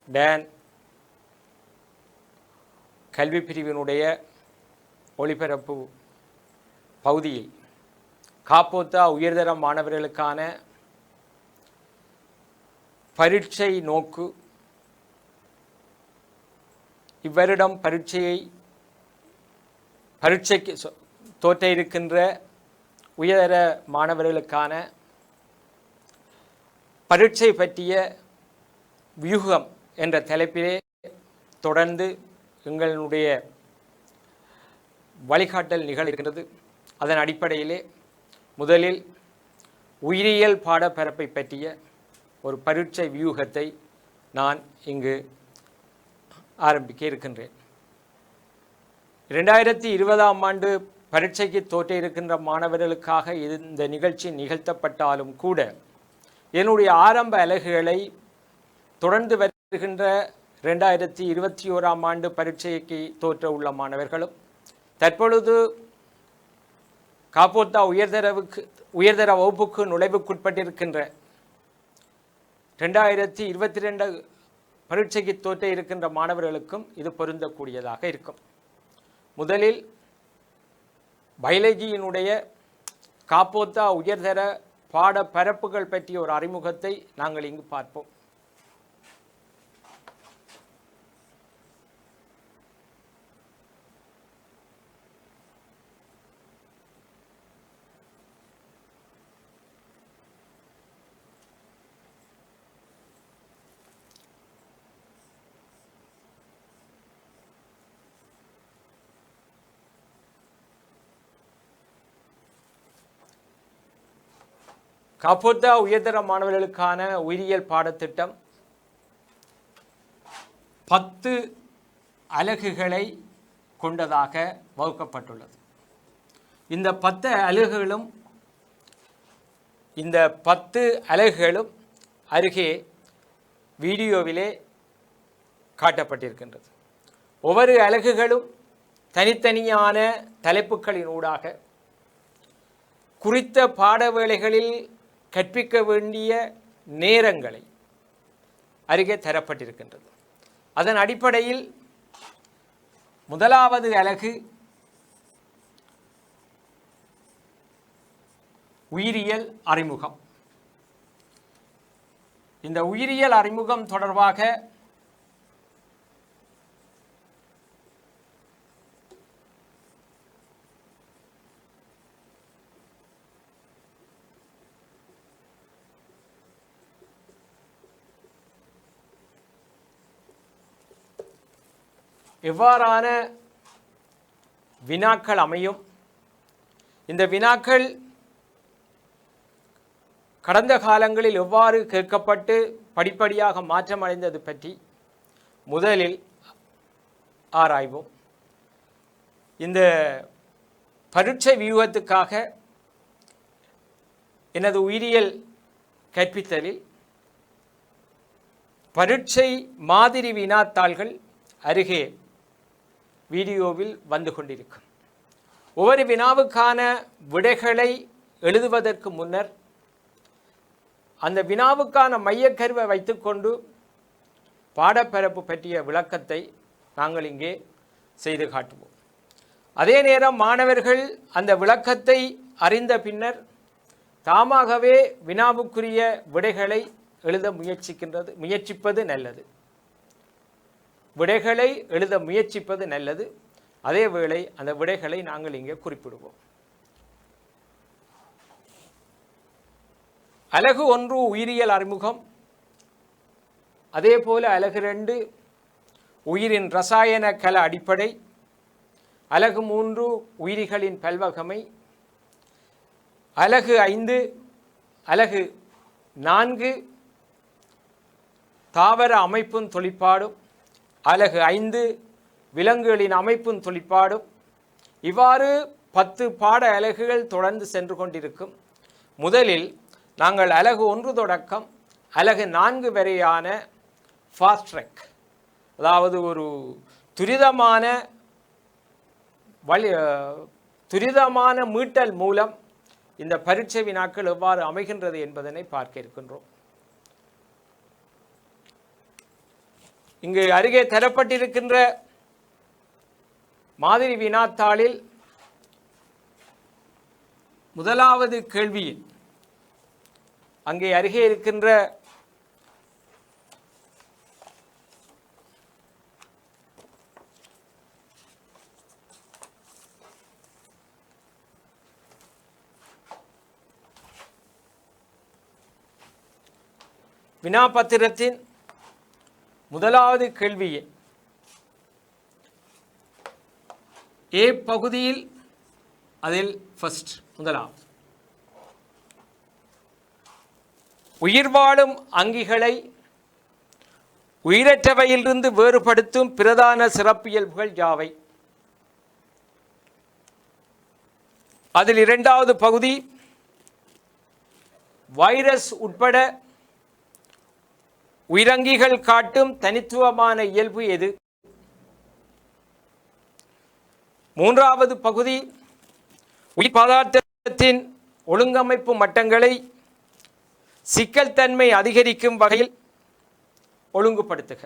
Don கல்வி பிரிவினுடைய ஒளிபரப்பு பகுதியில் காப்போத்தா உயர்தர மாணவர்களுக்கான பரீட்சை நோக்கு இவ்வருடம் பரீட்சைக்கு தோற்ற இருக்கின்ற உயர்தர மாணவர்களுக்கான பரீட்சை பற்றிய வியூகம் என்ற தலைப்பிலே தொடர்ந்து எங்களுடைய வழிகாட்டல் நிகழ்கிறது. அதன் அடிப்படையிலே முதலில் உயிரியல் பாடப்பரப்பை பற்றிய ஒரு பரீட்சை வியூகத்தை நான் இங்கு ஆரம்பிக்க இருக்கின்றேன். 2020ஆம் ஆண்டு பரீட்சைக்கு தோற்ற இருக்கின்ற மாணவர்களுக்காக இந்த நிகழ்ச்சி நிகழ்த்தப்பட்டாலும் கூட என்னுடைய ஆரம்ப அலகுகளை தொடர்ந்து வருகின்ற 2021ஆம் ஆண்டு பரீட்சைக்கு தோற்ற உள்ள மாணவர்களும் தற்பொழுது காப்போத்தா உயர்தர வகுப்புக்கு நுழைவுக்குட்பட்டிருக்கின்ற 2022 பரீட்சைக்கு தோற்ற இருக்கின்ற மாணவர்களுக்கும் இது பொருந்தக்கூடியதாக இருக்கும். முதலில் பயாலஜியினுடைய காப்போத்தா உயர்தர பாட பரப்புகள் பற்றிய ஒரு அறிமுகத்தை நாங்கள் இங்கு பார்ப்போம். காப்போத்தா உயர்தர மாணவர்களுக்கான உயிரியல் பாடத்திட்டம் 10 அலகுகளை கொண்டதாக வகுக்கப்பட்டுள்ளது. இந்த 10 அலகுகளும் அருகே வீடியோவிலே காட்டப்பட்டிருக்கின்றது. ஒவ்வொரு அலகுகளும் தனித்தனியான தலைப்புகளினூடாக குறித்த பாட வேளைகளில் கற்பிக்க வேண்டிய நேரங்களை அருகே தரப்பட்டிருக்கின்றது. அதன் அடிப்படையில் முதலாவது அலகு உயிரியல் அறிமுகம். இந்த உயிரியல் அறிமுகம் தொடர்பாக எவ்வாறான வினாக்கள் அமையும், இந்த வினாக்கள் கடந்த காலங்களில் எவ்வாறு கேட்கப்பட்டு படிப்படியாக மாற்றமடைந்தது பற்றி முதலில் ஆராய்வோம். இந்த பரீட்சை வியூகத்துக்காக எனது உயிரியல் கற்பித்தலில் பரீட்சை மாதிரி வினாத்தாள்கள் அருகே வீடியோவில் வந்து கொண்டிருக்கும். ஒவ்வொரு வினாவுக்கான விடைகளை எழுதுவதற்கு முன்னர் அந்த வினாவுக்கான மையக்கருவை வைத்துக்கொண்டு பாடப்பரப்பு பற்றிய விளக்கத்தை நாங்கள் இங்கே செய்து காட்டுவோம். அதே நேரம் மாணவர்கள் அந்த விளக்கத்தை அறிந்த பின்னர் தாமாகவே வினாவுக்குரிய விடைகளை எழுத முயற்சிப்பது நல்லது. விடைகளை எழுத முயற்சிப்பது நல்லது. அதேவேளை அந்த விடைகளை நாங்கள் இங்கே குறிப்பிடுவோம். அலகு 1 உயிரியல் அறிமுகம், அதே போல அலகு 2 உயிரின் இரசாயன கல அடிப்படை, அலகு 3 உயிரிகளின் பல்வகமை, அலகு 5 அலகு 4 தாவர அமைப்பும் தொழிற்பாடும், அலகு 5 விலங்குகளின் அமைப்பும் தொழிற்பாடும். இவ்வாறு 10 பாட அலகுகள் தொடர்ந்து சென்று கொண்டிருக்கும். முதலில் நாங்கள் அலகு 1 தொடக்கம் அலகு 4 வரையான ஃபாஸ்ட் ட்ராக், அதாவது ஒரு துரிதமான மீட்டல் மூலம் இந்த பரீட்சை வினாக்கள் எவ்வாறு அமைகின்றது என்பதனை பார்க்க இருக்கின்றோம். இங்கு அருகே தரப்பட்டிருக்கின்ற மாதிரி வினாத்தாளில் முதலாவது கேள்வியில் அங்கே அருகே இருக்கின்ற வினாபத்திரத்தின் முதலாவது கேள்வியில் ஏ பகுதியில் அதில் ஃபர்ஸ்ட் முதலாவது உயிர் வாழும் அங்கிகளை உயிரற்றவையிலிருந்து வேறுபடுத்தும் பிரதான சிறப்பியல்புகள் யாவை? அதில் இரண்டாவது பகுதி வைரஸ் உட்பட உயிரங்கிகள் காட்டும் தனித்துவமான இயல்பு எது? மூன்றாவது பகுதி உயிர் பதார்த்தத்தின் ஒழுங்கமைப்பு மட்டங்களை சிக்கல் தன்மை அதிகரிக்கும் வகையில் ஒழுங்குபடுத்துக.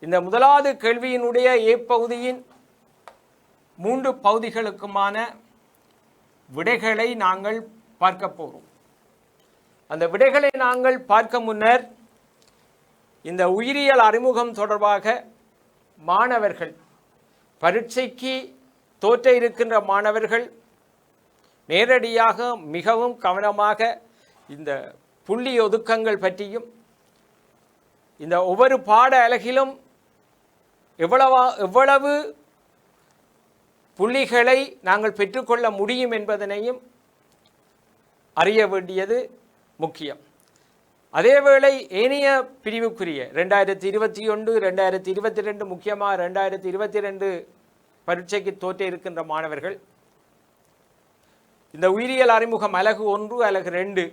இந்த முதலாவது கேள்வியினுடைய ஏ பகுதியின் 3 பகுதிகளுக்குமான விடைகளை நாங்கள் பார்க்க போகிறோம். அந்த விடைகளை நாங்கள் பார்க்க முன்னர் இந்த உயிரியல் அறிமுகம் தொடர்பாக மாணவர்கள் பரீட்சைக்கு தோற்ற இருக்கின்ற மாணவர்கள் நேரடியாக மிகவும் கவனமாக இந்த புள்ளி ஒதுக்கங்கள் பற்றியும் இந்த ஒவ்வொரு பாட அலகிலும் எவ்வளவு புள்ளிகளை நாங்கள் பெற்றுக்கொள்ள முடியும் என்பதனையும் அறிய வேண்டியது முக்கியம். அதேவேளை ஏனைய பிரிவுக்குரிய 2021 2022 முக்கியமாக 2022 பரீட்சைக்கு தோற்ற இருக்கின்ற மாணவர்கள் இந்த உயிரியல் அறிமுகம் அலகு 1 அலகு 2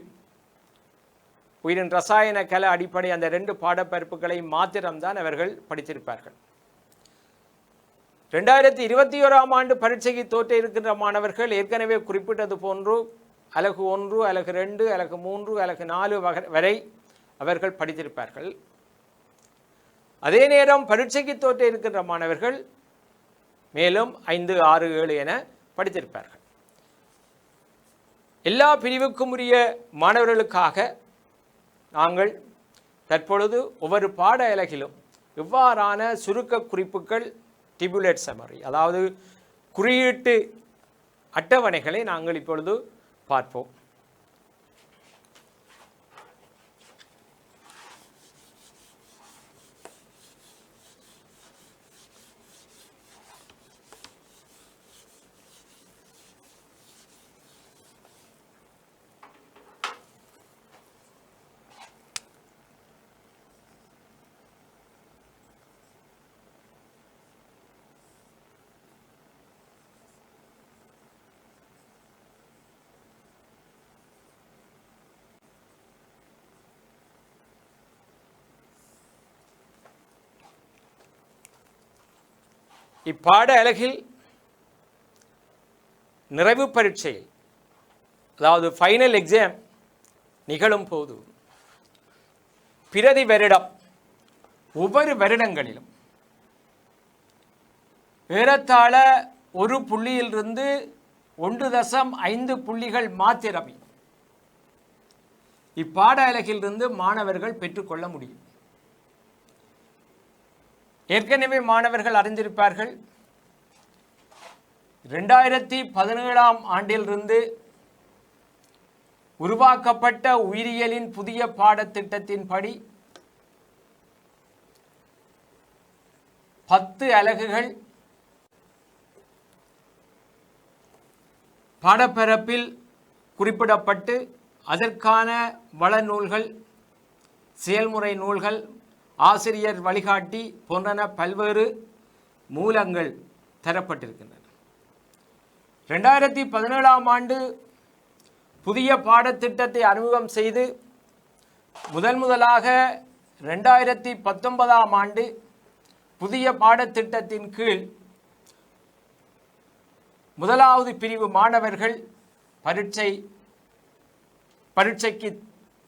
உயிரின் ரசாயன கல அடிப்படை அந்த 2 பாடப்பரப்புகளை மாத்திரம்தான் அவர்கள் படித்திருப்பார்கள். 2021ஆம் ஆண்டு பரீட்சைக்கு தோற்ற இருக்கின்ற மாணவர்கள் ஏற்கனவே குறிப்பிட்டது போன்று அலகு 1 அலகு 2 அலகு 3 அலகு 4 வரை அவர்கள் படித்திருப்பார்கள். அதே நேரம் பரீட்சைக்கு தோற்ற இருக்கின்ற மாணவர்கள் மேலும் 5, 6, 7 என படித்திருப்பார்கள். எல்லா பிரிவுக்கும் உரிய மாணவர்களுக்காக நாங்கள் தற்பொழுது ஒவ்வொரு பாட அலகிலும் இவ்வாறான சுருக்க குறிப்புகள் டிபுலேட் சமரி அதாவது குறியீட்டு அட்டவணைகளை நாங்கள் இப்பொழுது பார்ப்போம். இப்பாட அலகில் நிறைவு பரீட்சையில் அதாவது ஃபைனல் எக்ஸாம் நிகழும் போது பிரதி வருடம் ஒவ்வொரு வருடங்களிலும் ஏறத்தாழ 1 புள்ளியிலிருந்து 1.5 புள்ளிகள் மாத்திரமே இப்பாட அலகிலிருந்து மாணவர்கள் பெற்றுக்கொள்ள முடியும். ஏற்கனவே மாணவர்கள் அறிந்திருப்பார்கள் 2017ஆம் ஆண்டிலிருந்து உருவாக்கப்பட்ட உயிரியலின் புதிய பாடத்திட்டத்தின்படி 10 அலகுகள் பாடப்பரப்பில் குறிப்பிடப்பட்டு அதற்கான வள நூல்கள், செயல்முறை நூல்கள், ஆசிரியர் வழிகாட்டி போன்றன பல்வேறு மூலங்கள் தரப்பட்டிருக்கின்றன. 2017ஆம் ஆண்டு புதிய பாடத்திட்டத்தை அறிமுகம் செய்து முதலாக 2019ஆம் ஆண்டு புதிய பாடத்திட்டத்தின் கீழ் முதலாவது பிரிவு மாணவர்கள் பரீட்சைக்கு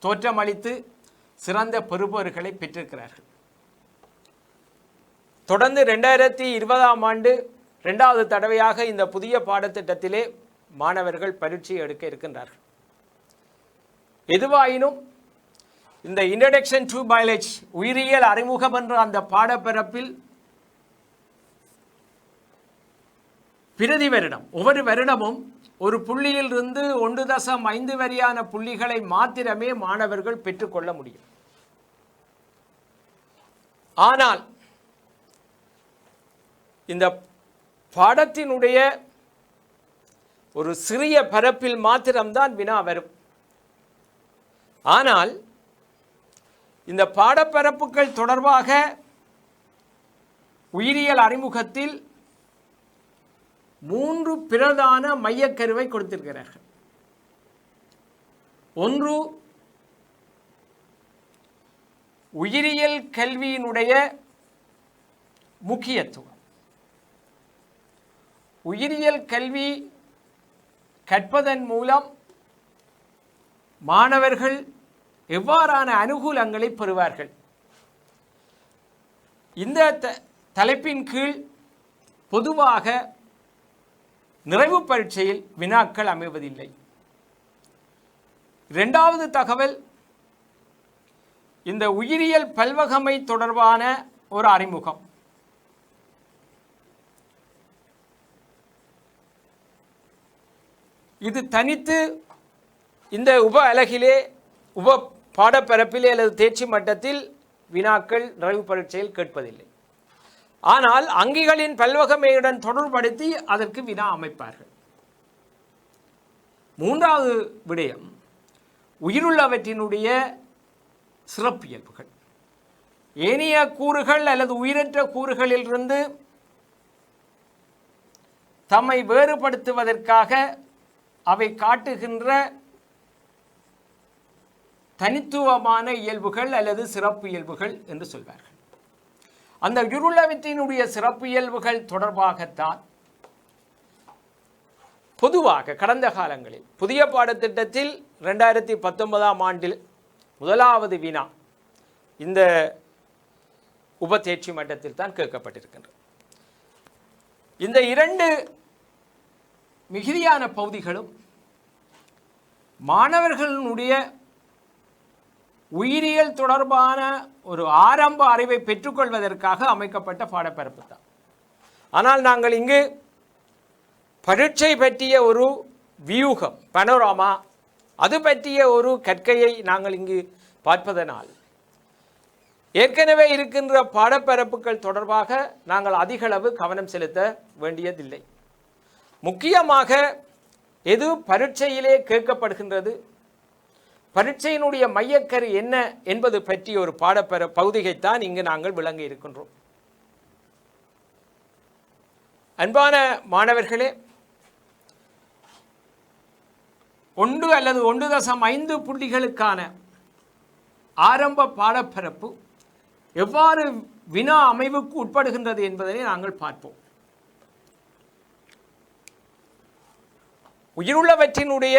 தோற்றமளித்து சிறந்த பெறுபவர்களை பெற்றிருக்கிறார்கள். தொடர்ந்து 2020ஆம் ஆண்டு 2வது தடவையாக இந்த புதிய பாடத்திட்டத்திலே மாணவர்கள் பரீட்சை எடுக்க இருக்கின்றார்கள். எதுவாயினும் இந்த இன்ட்ரடக்ஷன் டு பயாலஜி உயிரியல் அறிமுகம் என்ற அந்த பாடப்பரப்பில் பிரதி வருடம் ஒவ்வொரு வருடமும் ஒரு புள்ளியிலிருந்து 1.5 வரையான புள்ளிகளை மாத்திரமே மாணவர்கள் பெற்றுக்கொள்ள முடியும். ஆனால் இந்த பாடத்தினுடைய ஒரு சிறிய பரப்பில் மாத்திரம்தான் வினா வரும். ஆனால் இந்த பாடப்பரப்புகள் தொடர்பாக உயிரியல் அறிமுகத்தில் 3 பிரதான மையக்கருவை கொடுத்திருக்கிறார்கள். ஒன்று, உயிரியல் கல்வியினுடைய முக்கியத்துவம். உயிரியல் கல்வி கற்பதன் மூலம் மாணவர்கள் எவ்வாறான அனுகூலங்களை பெறுவார்கள். இந்த தலைப்பின் கீழ் பொதுவாக நிறைவு பரீட்சையில் வினாக்கள் அமைவதில்லை. 2வது தகவல், இந்த உயிரியல் பல்வகமை தொடர்பான ஒரு அறிமுகம். இது தனித்து இந்த உப அலகிலே உப பாடப்பரப்பிலே அல்லது தேர்ச்சி மட்டத்தில் வினாக்கள் நிறைவு பரீட்சையில் கேட்பதில்லை. ஆனால் அங்கிகளின் பல்வகமையுடன் தொடர்படுத்தி அதற்கு வினா அமைப்பார்கள். 3வது விடயம், உயிருள்ளவற்றினுடைய சிறப்பியல்புகள். ஏனைய கூறுகள் அல்லது உயிரற்ற கூறுகளிலிருந்து தம்மை வேறுபடுத்துவதற்காக அவை காட்டுகின்ற தனித்துவமான இயல்புகள் அல்லது சிறப்பு இயல்புகள் என்று சொல்வார்கள். அந்த உயிருள்ளவற்றினுடைய சிறப்பு இயல்புகள் தொடர்பாகத்தான் பொதுவாக கடந்த காலங்களில் புதிய பாடத்திட்டத்தில் 2019ஆம் ஆண்டில் 1வது வினா இந்த உப தேர்ச்சி மட்டத்தில் தான் கேட்கப்பட்டிருக்கின்றது. இந்த 2 மிகுதியான பகுதிகளும் மாணவர்களுடைய உயிரியல் தொடர்பான ஒரு ஆரம்ப அறிவை பெற்றுக்கொள்வதற்காக அமைக்கப்பட்ட பாடப்பரப்பு தான். ஆனால் நாங்கள் இங்கு பரீட்சை பற்றிய ஒரு வியூகம், பனோராமா, அது பற்றிய ஒரு கற்கையை நாங்கள் இங்கு பார்ப்பதனால் ஏற்கனவே இருக்கின்ற பாடப்பரப்புகள் தொடர்பாக நாங்கள் அதிகளவு கவனம் செலுத்த வேண்டியதில்லை. முக்கியமாக எது பரீட்சையிலே கேட்கப்படுகின்றது, பரீட்சையினுடைய மையக்கரு என்ன என்பது பற்றி ஒரு பகுதியைத்தான் இங்கு நாங்கள் விளங்க இருக்கின்றோம். அன்பான மாணவர்களே, 1 அல்லது 1.5 புள்ளிகளுக்கான ஆரம்ப பாடப்பரப்பு எவ்வாறு வினா அமைவுக்கு உட்படுகின்றது என்பதை நாங்கள் பார்ப்போம். உயிருள்ளவற்றினுடைய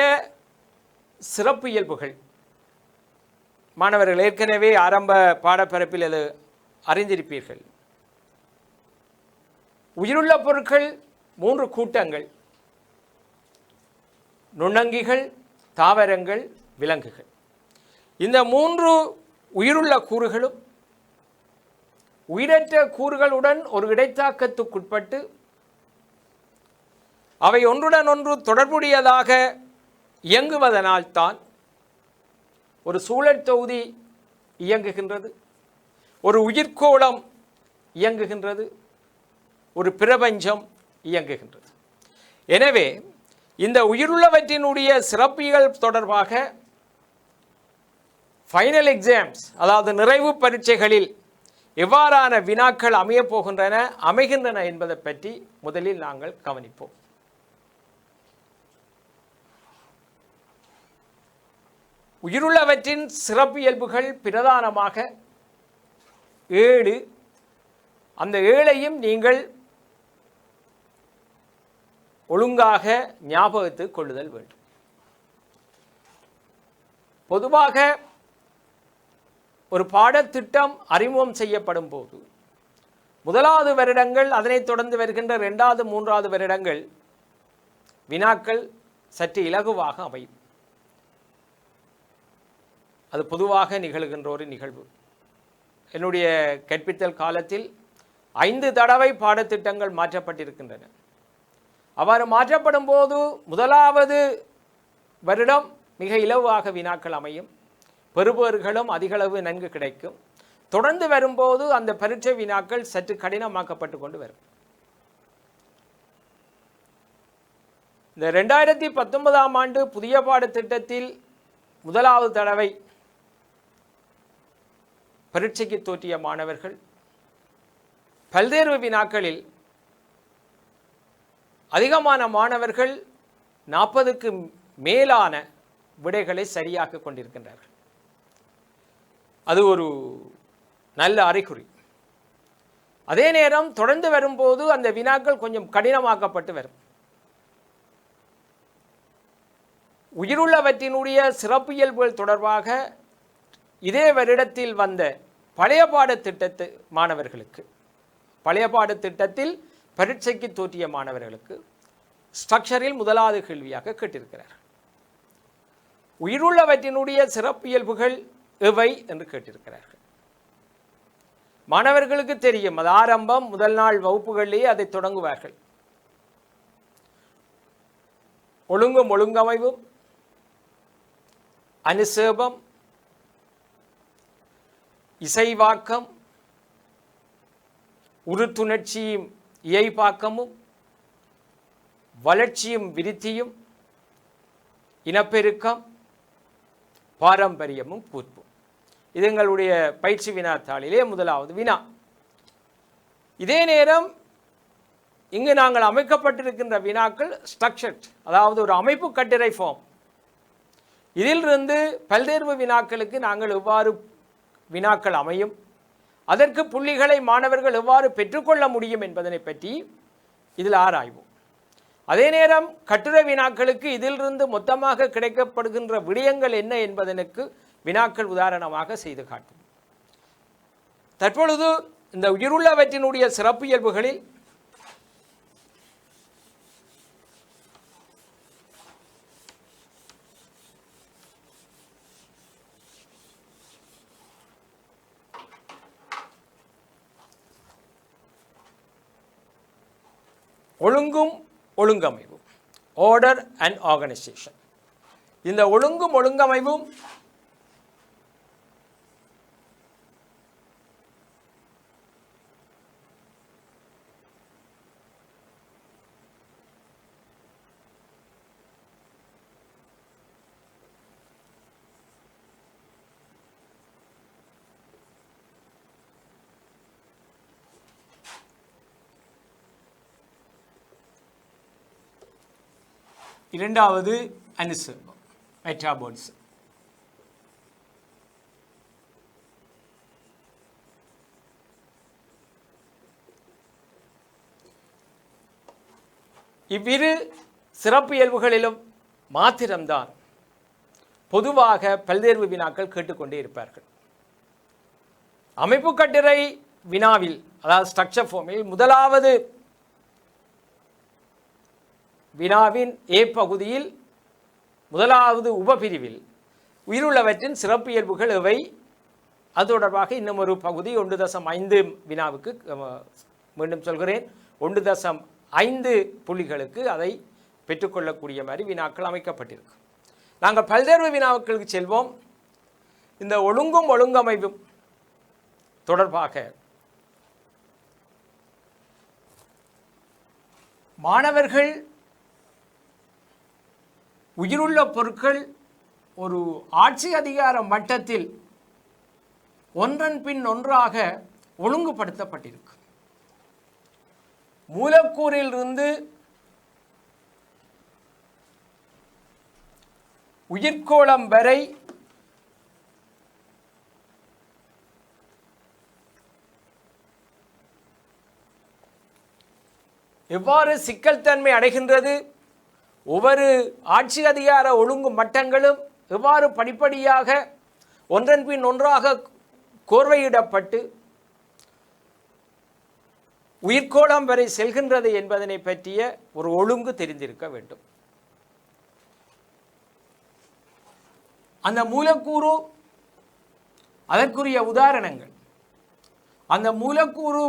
சிறப்பு இயல்புகள் மாணவர்கள் ஏற்கனவே ஆரம்ப பாடப்பரப்பில் அது அறிந்திருப்பீர்கள். உயிருள்ள பொருட்கள் 3 கூட்டங்கள்: நுண்ணங்கிகள், தாவரங்கள், விலங்குகள். இந்த 3 உயிருள்ள கூறுகளும் உயிரற்ற கூறுகளுடன் ஒரு இடைத்தாக்கத்துக்குட்பட்டு அவை ஒன்றுடன் ஒன்று தொடர்புடையதாக இயங்குவதனால்தான் ஒரு சூழல் தொகுதி இயங்குகின்றது, ஒரு உயிர்கோளம் இயங்குகின்றது, ஒரு பிரபஞ்சம் இயங்குகின்றது. எனவே இந்த உயிருள்ளவற்றினுடைய சிறப்பியல் தொடர்பாக ஃபைனல் எக்ஸாம்ஸ், அதாவது நிறைவு பரீட்சைகளில் எவ்வாறான வினாக்கள் அமைகின்றன என்பதை பற்றி முதலில் நாங்கள் கவனிப்போம். உயிருள்ளவற்றின் சிறப்பியல்புகள் பிரதானமாக 7. அந்த 7ஐயும் நீங்கள் ஒழுங்காக ஞாபகத்துக் கொள்ளுதல் வேண்டும். பொதுவாக ஒரு பாடத்திட்டம் அறிமுகம் செய்யப்படும் போது முதலாவது வருடங்கள், அதனைத் தொடர்ந்து வருகின்ற 2வது 3வது வருடங்கள் வினாக்கள் சற்று இலகுவாக அமையும். அது பொதுவாக நிகழ்கின்ற ஒரு நிகழ்வு. என்னுடைய கற்பித்தல் காலத்தில் 5 தடவை பாடத்திட்டங்கள் மாற்றப்பட்டிருக்கின்றன. அவ்வாறு மாற்றப்படும் போது முதலாவது வருடம் மிக இலவாக வினாக்கள் அமையும், பெறுபவர்களும் அதிகளவு நன்கு கிடைக்கும். தொடர்ந்து வரும்போது அந்த பரீட்சை வினாக்கள் சற்று கடினமாக்கப்பட்டு கொண்டு வரும். இந்த 2019ஆம் ஆண்டு புதிய பாடத்திட்டத்தில் முதலாவது தடவை பரீட்சைக்கு தோற்றிய மாணவர்கள் பல்தேர்வு வினாக்களில் அதிகமான மாணவர்கள் 40க்கு மேலான விடைகளை சரியாக கொண்டிருக்கின்றார்கள். அது ஒரு நல்ல அறிகுறி. அதே நேரம் தொடர்ந்து வரும்போது அந்த வினாக்கள் கொஞ்சம் கடினமாக்கப்பட்டு வரும். உயிருள்ளவற்றினுடைய சிறப்பியல்புகள் தொடர்பாக இதே வருடத்தில் வந்த பழைய பாடத்திட்டத்து மாணவர்களுக்கு, பழைய பாடத்திட்டத்தில் பரீட்சைக்கு தோற்றிய மாணவர்களுக்கு ஸ்ட்ரக்சரில் முதலாவது கேள்வியாக கேட்டிருக்கிறார். உயிருள்ளவற்றினுடைய சிறப்பியல்புகள் எவை என்று கேட்டிருக்கிறார்கள். மாணவர்களுக்கு தெரியும், அது ஆரம்பம் முதல் நாள் வகுப்புகளிலேயே அதை தொடங்குவார்கள். ஒழுங்கும் ஒழுங்கமைவும், அனுசேபம், இசைவாக்கம், உருத்துணர்ச்சியும் இயைபாக்கமும், வளர்ச்சியும் விருத்தியும், இனப்பெருக்கம், பாரம்பரியமும் கூர்ப்பும். இது எங்களுடைய பயிற்சி வினாத்தாளிலே முதலாவது வினா. இதே நேரம் இங்கு நாங்கள் அமைக்கப்பட்டிருக்கின்ற வினாக்கள் ஸ்ட்ரக்சர்ட், அதாவது ஒரு அமைப்பு கட்டுரை ஃபார்ம். இதிலிருந்து பல்தேர்வு வினாக்களுக்கு நாங்கள் எவ்வாறு வினாக்கள் அமையும், அதற்கு புள்ளிகளை மாணவர்கள் எவ்வாறு பெற்றுக்கொள்ள முடியும் என்பதனை பற்றி இதில் ஆராய்வோம். அதே நேரம் கட்டுரை வினாக்களுக்கு இதிலிருந்து மொத்தமாக கிடைக்கப்படுகின்ற விடயங்கள் என்ன என்பதற்கு வினாக்கள் உதாரணமாக செய்து காட்டும். தற்பொழுது இந்த உயிருள்ளவற்றினுடைய சிறப்பியல்புகளில் ஒழுங்கும் ஒழுங்கமைவும், ஆர்டர் அண்ட் ஆர்கனைசேஷன். இந்த ஒழுங்கும் ஒழுங்கமைவும் இரண்டாவது அனுசேபம், மெட்டாபாலிசம். இவ்விரு சிறப்பியல்புகளிலும் மாத்திரம்தான் பொதுவாக பல்தேர்வு வினாக்கள் கேட்டுக்கொண்டே இருப்பார்கள். அமைப்பு கட்டுரை வினாவில், அதாவது ஸ்ட்ரக்சர் ஃபார்மில் முதலாவது வினாவின் ஏ பகுதியில் முதலாவது உபபிரிவில் உயிருள்ளவற்றின் சிறப்பியல்புகள் எவை, அது தொடர்பாக இன்னும் ஒரு பகுதி 1.5 வினாவுக்கு, மீண்டும் சொல்கிறேன், 1.5 புள்ளிகளுக்கு அதை பெற்றுக்கொள்ளக்கூடிய மாதிரி வினாக்கள் அமைக்கப்பட்டிருக்கு. நாங்கள் பல்தேர்வு வினாக்களுக்கு செல்வோம். இந்த ஒழுங்கும் ஒழுங்கமைவும் தொடர்பாக மாணவர்கள் உயிருள்ள பொருட்கள் ஒரு ஆட்சி அதிகார மட்டத்தில் ஒன்றன் பின் ஒன்றாக ஒழுங்குபடுத்தப்பட்டிருக்கு. மூலக்கூறிலிருந்து உயிர்கோளம் வரை எவ்வாறு சிக்கல் தன்மை அடைகின்றது, ஒவ்வொரு ஆட்சி அதிகார ஒழுங்கு மட்டங்களும் எவ்வாறு படிப்படியாக ஒன்றன் பின் ஒன்றாக கோர்வையிடப்பட்டு உயிர்கோளம் வரை செல்கின்றது என்பதனை பற்றிய ஒரு ஒழுங்கு தெரிந்திருக்க வேண்டும். அந்த மூலக்கூறு, அதற்குரிய உதாரணங்கள், அந்த மூலக்கூறு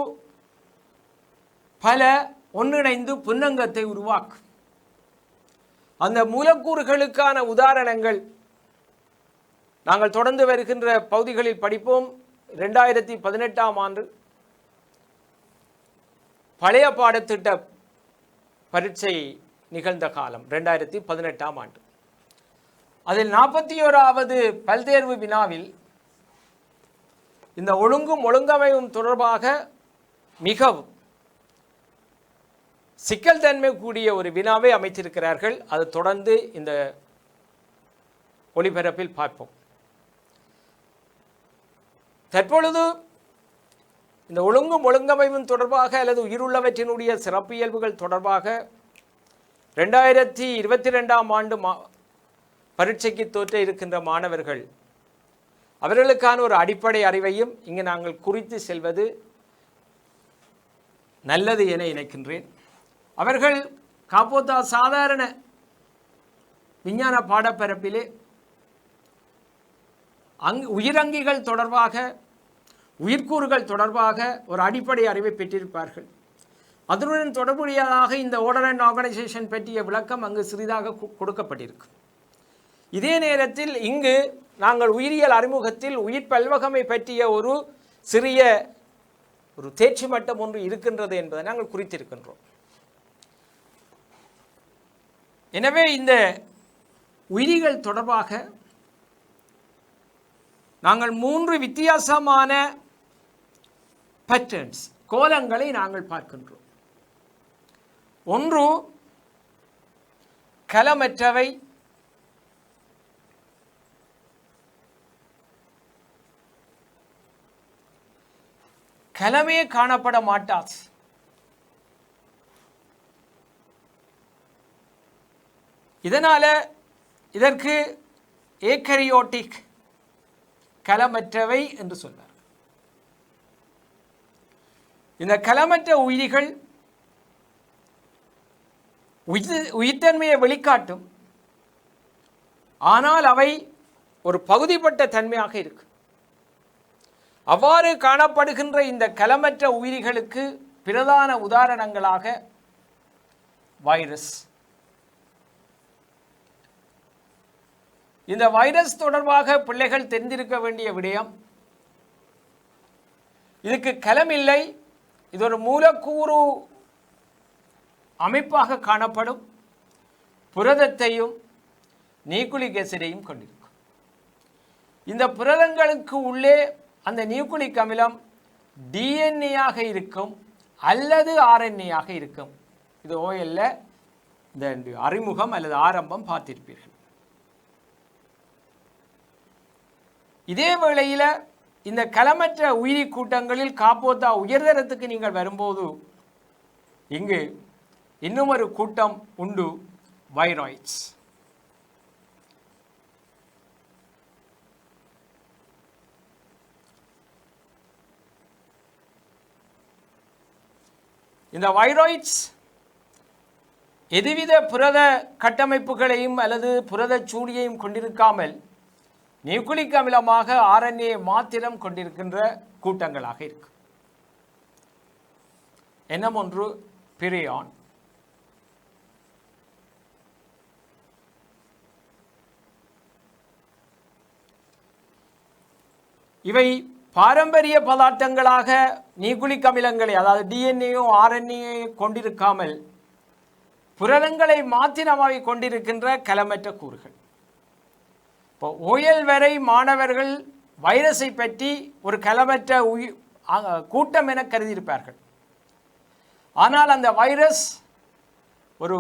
பல ஒன்றிணைந்து புன்னங்கத்தை உருவாக்கும். அந்த மூலக்கூறுகளுக்கான உதாரணங்கள் நாங்கள் தொடர்ந்து வருகின்ற பகுதிகளில் படிப்போம். 2018ஆம் ஆண்டு பழைய பாடத்திட்ட பரீட்சை நிகழ்ந்த காலம் 2018ஆம் ஆண்டு. அதில் 41வது பல்தேர்வு வினாவில் இந்த ஒழுங்கும் ஒழுங்கமைவும் தொடர்பாக மிகவும் சிக்கல் தன்மை கூடிய ஒரு வினாவை அமைத்திருக்கிறார்கள். அது தொடர்ந்து இந்த ஒளிபரப்பில் பார்ப்போம். தற்பொழுது இந்த ஒழுங்கும் ஒழுங்கமைவும் தொடர்பாக அல்லது உயிருள்ளவற்றினுடைய சிறப்பியல்புகள் தொடர்பாக 2022ஆம் ஆண்டு பரீட்சைக்கு தோற்ற இருக்கின்ற மாணவர்கள் அவர்களுக்கான ஒரு அடிப்படை அறிவையும் இங்கு நாங்கள் குறித்து செல்வது நல்லது என நினைக்கின்றேன். அவர்கள் காப்போத்தா சாதாரண விஞ்ஞான பாடப்பரப்பிலே உயிரங்கிகள் தொடர்பாக, உயிர்க்கூறுகள் தொடர்பாக ஒரு அடிப்படை அறிவை பெற்றிருப்பார்கள். அதனுடன் தொடர்புடையதாக இந்த ஆர்டர் அண்ட் ஆர்கனைசேஷன் பற்றிய விளக்கம் அங்கு சிறிதாக கொடுக்கப்பட்டிருக்கும். இதே நேரத்தில் இங்கு நாங்கள் உயிரியல் அறிமுகத்தில் உயிர் பல்வகமை பற்றிய ஒரு சிறிய ஒரு தேர்ச்சி மட்டம் ஒன்று இருக்கின்றது என்பதை நாங்கள் குறித்திருக்கின்றோம். எனவே இந்த உயிரிகள் தொடர்பாக நாங்கள் 3 வித்தியாசமான பேட்டர்ன்ஸ், கோலங்களை நாங்கள் பார்க்கின்றோம். ஒன்று கலமற்றவை, கலமே காணப்பட மாட்டாது. இதனால இதற்கு ஏகரியோட்டிக், கலமற்றவை என்று சொன்னார். இந்த கலமற்ற உயிரிகள் உயிர்த்தன்மையை வெளிக்காட்டும், ஆனால் அவை ஒரு பகுதிப்பட்ட தன்மையாக இருக்கு. அவ்வாறு காணப்படுகின்ற இந்த கலமற்ற உயிரிகளுக்கு பிரதான உதாரணங்களாக வைரஸ். இந்த வைரஸ் தொடர்பாக பிள்ளைகள் தெரிந்திருக்க வேண்டிய விடயம், இதுக்கு கலம் இல்லை, இது ஒரு மூலக்கூறு அமைப்பாக காணப்படும், புரதத்தையும் நியூக்ளிக் அசிடையும் கொண்டிருக்கும். இந்த புரதங்களுக்கு உள்ளே அந்த நியூக்ளிக் அமிலம் டிஎன்ஏயாக இருக்கும் அல்லது ஆர்என்ஏயாக இருக்கும். இது ஓஎல்ல இந்த அறிமுகம் அல்லது ஆரம்பம் பார்த்திருப்பீர்கள். இதே வேளையில் இந்த கலமற்ற உயிரி கூட்டங்களில் காப்போத்தா உயர்தரத்துக்கு நீங்கள் வரும்போது இங்கு இன்னும் ஒரு கூட்டம் உண்டு, வைராய்ட்ஸ். இந்த வைராய்ட்ஸ் எதுவித புரத கட்டமைப்புகளையும் அல்லது புரத சூழியையும் கொண்டிருக்காமல் நியூக்ளிக் அமிலமாக ஆர்என்ஏ மாத்திரம் கொண்டிருக்கின்ற கூட்டங்களாக இருக்கு. எண்ணம் ஒன்று பிரியான். இவை பாரம்பரிய பதார்த்தங்களாக நியூக்ளிக் அமிலங்களை, அதாவது டிஎன்ஏயோ ஆர்என்ஏ கொண்டிருக்காமல் புரதங்களை மாத்திரமாக கொண்டிருக்கின்ற கலமற்ற கூறுகள். இப்போ ஓயல் வரை மாணவர்கள் வைரஸை பற்றி ஒரு கலமற்ற கூட்டம் என கருதியிருப்பார்கள். ஆனால் அந்த வைரஸ் ஒரு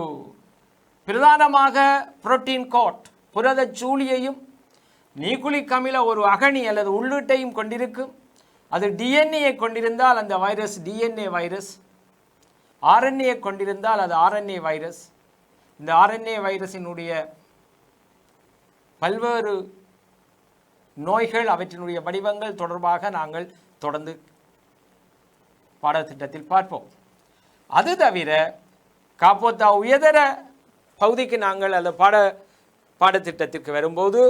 பிரதானமாக புரோட்டீன் கோட், புரத சூழியையும் நியூக்ளிக் அமில ஒரு அகணி அல்லது உள்ளீட்டையும் கொண்டிருக்கும். அது டிஎன்ஏ கொண்டிருந்தால் அந்த வைரஸ் டிஎன்ஏ வைரஸ், ஆர்என்ஏ கொண்டிருந்தால் அது ஆர்என்ஏ வைரஸ். இந்த ஆர்என்ஏ வைரஸினுடைய பல்வேறு நோய்கள், அவற்றினுடைய வடிவங்கள் தொடர்பாக நாங்கள் தொடர்ந்து பாடத்திட்டத்தில் பார்ப்போம். அது தவிர காப்போத்தா உயர்தர பகுதிக்கு நாங்கள் அந்த பாடத்திட்டத்திற்கு வரும்போது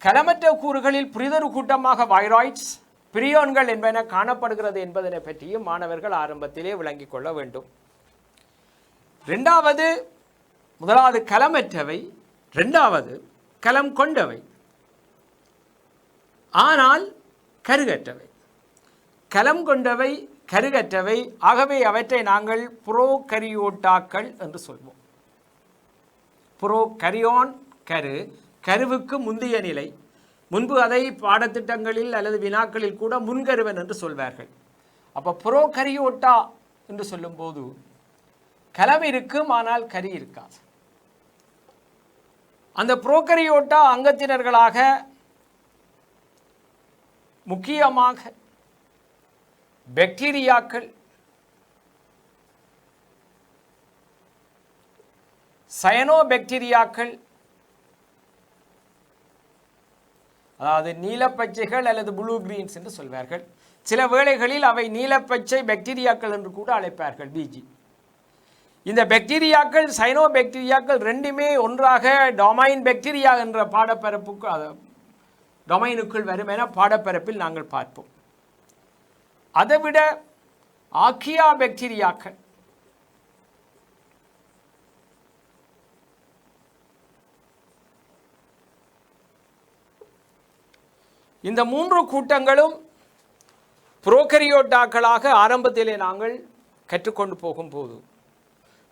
கலமற்ற கூறுகளில் புரிதொரு கூட்டமாக வைராய்ட்ஸ் பிரியோன்கள் என்பன காணப்படுகிறது என்பதனை பற்றியும் மாணவர்கள் ஆரம்பத்திலே விளங்கிக் கொள்ள வேண்டும். முதலாவது கலமற்றவை, இரண்டாவது கலம் கொண்டவை ஆனால் கருகற்றவை. கலம் கொண்டவை கருகற்றவை, ஆகவே அவற்றை நாங்கள் புரோகரியோட்டாக்கள் என்று சொல்வோம். புரோகரியோன் கருவுக்கு முந்தைய நிலை, முன்பு அதை பாடத்திட்டங்களில் அல்லது வினாக்களில் கூட முன்கருவன் என்று சொல்வார்கள். அப்போ புரோகரியோட்டா என்று சொல்லும்போது கலம் இருக்கும் ஆனால் கரி இருக்காது. அந்த புரோகரியோட்டா அங்கத்தினர்களாக முக்கியமாக பாக்டீரியாக்கள், சயனோபாக்டீரியாக்கள், அதாவது நீலப்பச்சைகள் அல்லது ப்ளூ கிரீன்ஸ் என்று சொல்வார்கள். சில வேளைகளில் அவை நீலப்பச்சை பாக்டீரியாக்கள் என்று கூட அழைப்பார்கள், பிஜி. இந்த பாக்டீரியாக்கள் சயனோபாக்டீரியாக்கள் ரெண்டுமே ஒன்றாக டொமைன் பாக்டீரியா என்ற டொமைனுக்குள் வரும் என பாடப்பரப்பில் நாங்கள் பார்ப்போம். அதைவிட ஆக்கியா பாக்டீரியாக்கள், இந்த மூன்று கூட்டங்களும் புரோகரியோட்டாக்களாக ஆரம்பத்திலே நாங்கள் கற்றுக்கொண்டு போகும்போது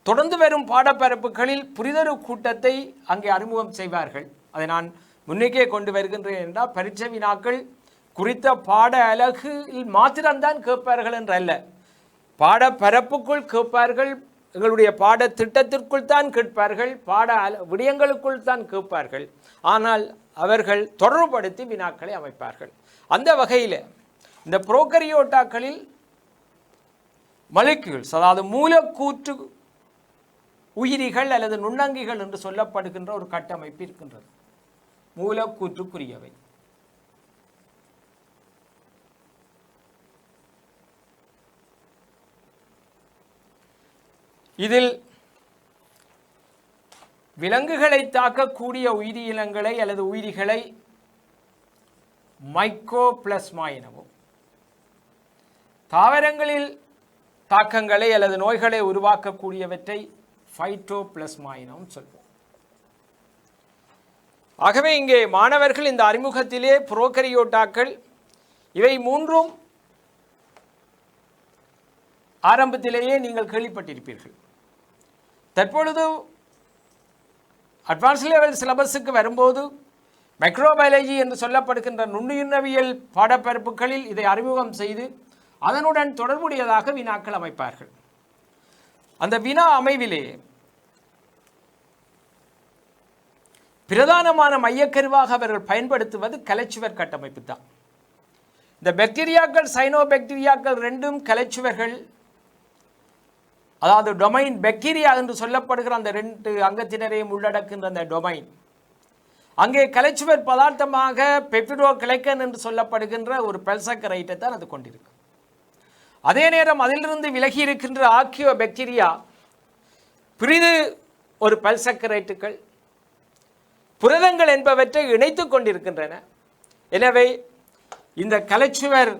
தொடர்ந்து வரும் பாடப்பரப்புகளில் புரிதொரு கூட்டத்தை அங்கே அறிமுகம் செய்வார்கள். அதை நான் முன்னுக்கே கொண்டு வருகின்றேன் என்றால் பரீட்சை வினாக்கள் குறித்த பாட அலகில் மாத்திரம்தான் கேட்பார்கள் என்றல்ல, பாடப்பரப்புக்குள் கேட்பார்கள், எங்களுடைய பாடத்திட்டத்திற்குள் தான் கேட்பார்கள், விடயங்களுக்குள் தான் கேட்பார்கள். ஆனால் அவர்கள் தொடர்புபடுத்தி வினாக்களை அமைப்பார்கள். அந்த வகையில் இந்த புரோகரியோட்டாக்களில் மாலிக்யூல்ஸ், அதாவது மூலக்கூற்று உயிரிகள் அல்லது நுண்ணங்கிகள் என்று சொல்லப்படுகின்ற ஒரு கட்டமைப்பு இருக்கின்றது. மூலக்கூற்றுக்குரியவை. இதில் விலங்குகளை தாக்கக்கூடிய உயிரினங்களை அல்லது உயிரிகளை மைக்கோபிளாஸ்மா எனவும், தாவரங்களில் தாக்கங்களை அல்லது நோய்களை உருவாக்கக்கூடியவற்றை ஃபைட்டோபிளாஸ்மா எனவும் சொல்வோம். ஆகவே இங்கே மாணவர்கள் இந்த அறிமுகத்திலே புரோகரியோட்டாக்கள் இவை மூன்றும் ஆரம்பத்திலேயே நீங்கள் கேள்விப்பட்டிருப்பீர்கள். தற்பொழுது அட்வான்ஸ் லெவல் சிலபஸுக்கு வரும்போது மைக்ரோபயாலஜி என்று சொல்லப்படுகின்ற நுண்ணுயிர்வியல் பாடப்பரப்புகளில் இதை அறிமுகம் செய்து அதனுடன் தொடர்புடையதாக வினாக்கள் அமைப்பார்கள். அந்த வினா அமைவிலே பிரதானமான மையக்கருவாக அவர்கள் பயன்படுத்துவது கலைச்சுவர் கட்டமைப்பு தான். இந்த பாக்டீரியாக்கள் சைனோபாக்டீரியாக்கள் ரெண்டும் கலைச்சுவர்கள், அதாவது டொமைன் பாக்டீரியா என்று சொல்லப்படுகிற அந்த ரெண்டு அங்கத்தினரையும் உள்ளடக்கின்ற அந்த டொமைன் அங்கே கலைச்சுவர் பதார்த்தமாக பெப்டிடோகிளைக்கன் என்று சொல்லப்படுகின்ற ஒரு பெல்சக்கரைட்டை தான் அது கொண்டிருக்கு. அதே நேரம் அதிலிருந்து விலகி இருக்கின்ற ஆக்கியோ பாக்டீரியா பிரிது ஒரு பெல்சக்கரைட்டுகள் புரதங்கள் என்பவற்றை இணைத்து கொண்டிருக்கின்றன. எனவே இந்த கலைச்சுவர்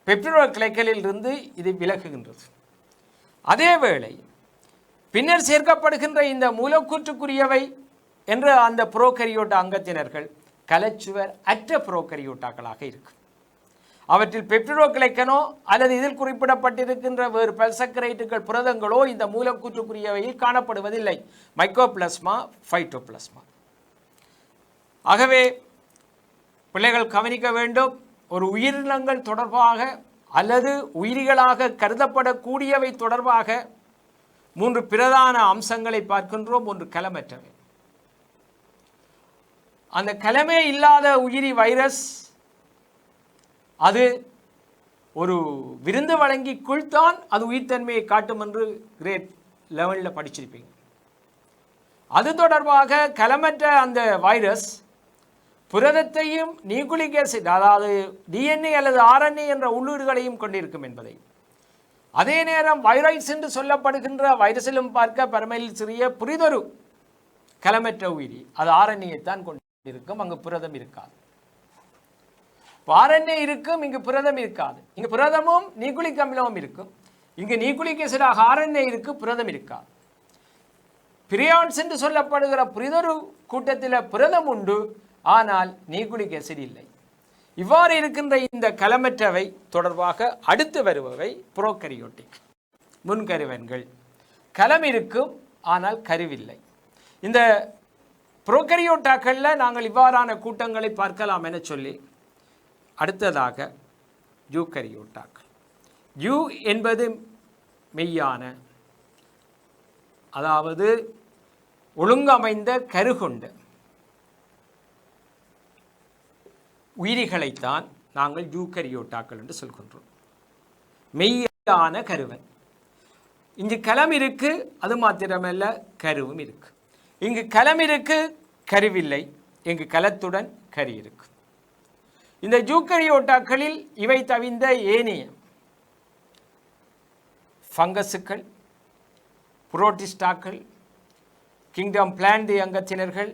பெப்டிடோகிளைக்கனில் இருந்து இது விலகுகின்றது. அதேவேளை பின்னர் சேர்க்கப்படுகின்ற இந்த மூலக்கூற்றுக்குரியவை என்ற அந்த புரோகரியோட்டா அங்கத்தினர்கள் கலைச்சுவர் அற்ற புரோகரியோட்டாக்களாக இருக்கும். அவற்றில் பெப்டிடோகிளைக்கனோ அல்லது இதில் குறிப்பிடப்பட்டிருக்கின்ற வேறு பெல்சக்கரைட்டுகள் புரதங்களோ இந்த மூலக்கூற்றுக்குரியவையில் காணப்படுவதில்லை. Mycoplasma, phytoplasma. ஆகவே பிள்ளைகள் கவனிக்க வேண்டும், ஒரு உயிரினங்கள் தொடர்பாக அல்லது உயிரிகளாக கருதப்படக்கூடியவை தொடர்பாக மூன்று பிரதான அம்சங்களை பார்க்கின்றோம். ஒன்று கலமற்றவை. அந்த கலமே இல்லாத உயிரி வைரஸ் அது ஒரு விருந்து வழங்கிக்குள்தான் அது உயிர்த்தன்மையை காட்டும் என்று கிரேட் லெவலில் படிச்சிருப்பீங்க. அது தொடர்பாக கலமற்ற அந்த வைரஸ் புரதத்தையும் நியூக்ளிக் ஆசிட், அதாவது டிஎன்ஏ அல்லது ஆர்என்ஏ என்ற உள்ளீடுகளையும் கொண்டிருக்கும் என்பதை, அதே நேரம் வைரஸ் என்று சொல்லப்படுகின்ற வைரஸிலும் பார்க்க பரமையில் சிறிய புரிதொரு கலமற்ற உயிரி அது ஆரண்யத்தான் கொண்டிருக்கும், அங்கு புரதம் இருக்காது. ஆரண்யம் இருக்கும், இங்கு புரதம் இருக்காது. இங்கு புரதமும் நியூக்ளிக் அமிலமும் இருக்கும், இங்கு நியூக்ளிக் ஆசிடாக ஆர்என்ஏ இருக்கு, புரதம் இருக்காது. பிரியான்ஸ் என்று சொல்லப்படுகிற புரிதொரு கூட்டத்தில் புரதம் உண்டு, ஆனால் நியூக்ளிக் ஆசிட் இல்லை. இவ்வாறு இருக்கின்ற இந்த கலமற்றவை தொடர்பாக அடுத்து வருபவை புரோகரியோட்டிக் முன்கருவன்கள். கலம் இருக்கும், ஆனால் கருவில்லை. இந்த புரோகரியோட்டாக்களில் நாங்கள் இவ்வாறான கூட்டங்களை பார்க்கலாம் என சொல்லி அடுத்ததாக யூகரியோட்டாக்கள். யூ என்பது மெய்யான, அதாவது ஒழுங்கமைந்த கருகொண்ட உயிரிகளைத்தான் நாங்கள் யூகரியோட்டாக்கள் என்று சொல்கின்றோம். மெய்யான கருவன். இங்கு கலம் இருக்கு, அது மாத்திரமல்ல கருவும் இருக்கு. இங்கு கலம் இருக்கு, கருவில்லை. இங்கு கலத்துடன் கரு இருக்கு. இந்த யூகரியோட்டாக்களில் இவை தவிர்ந்த ஏனைய ஃபங்கஸுக்கள், புரோட்டிஸ்டாக்கள், கிங்டம் பிளான்ட் அங்கத்தினர்கள்,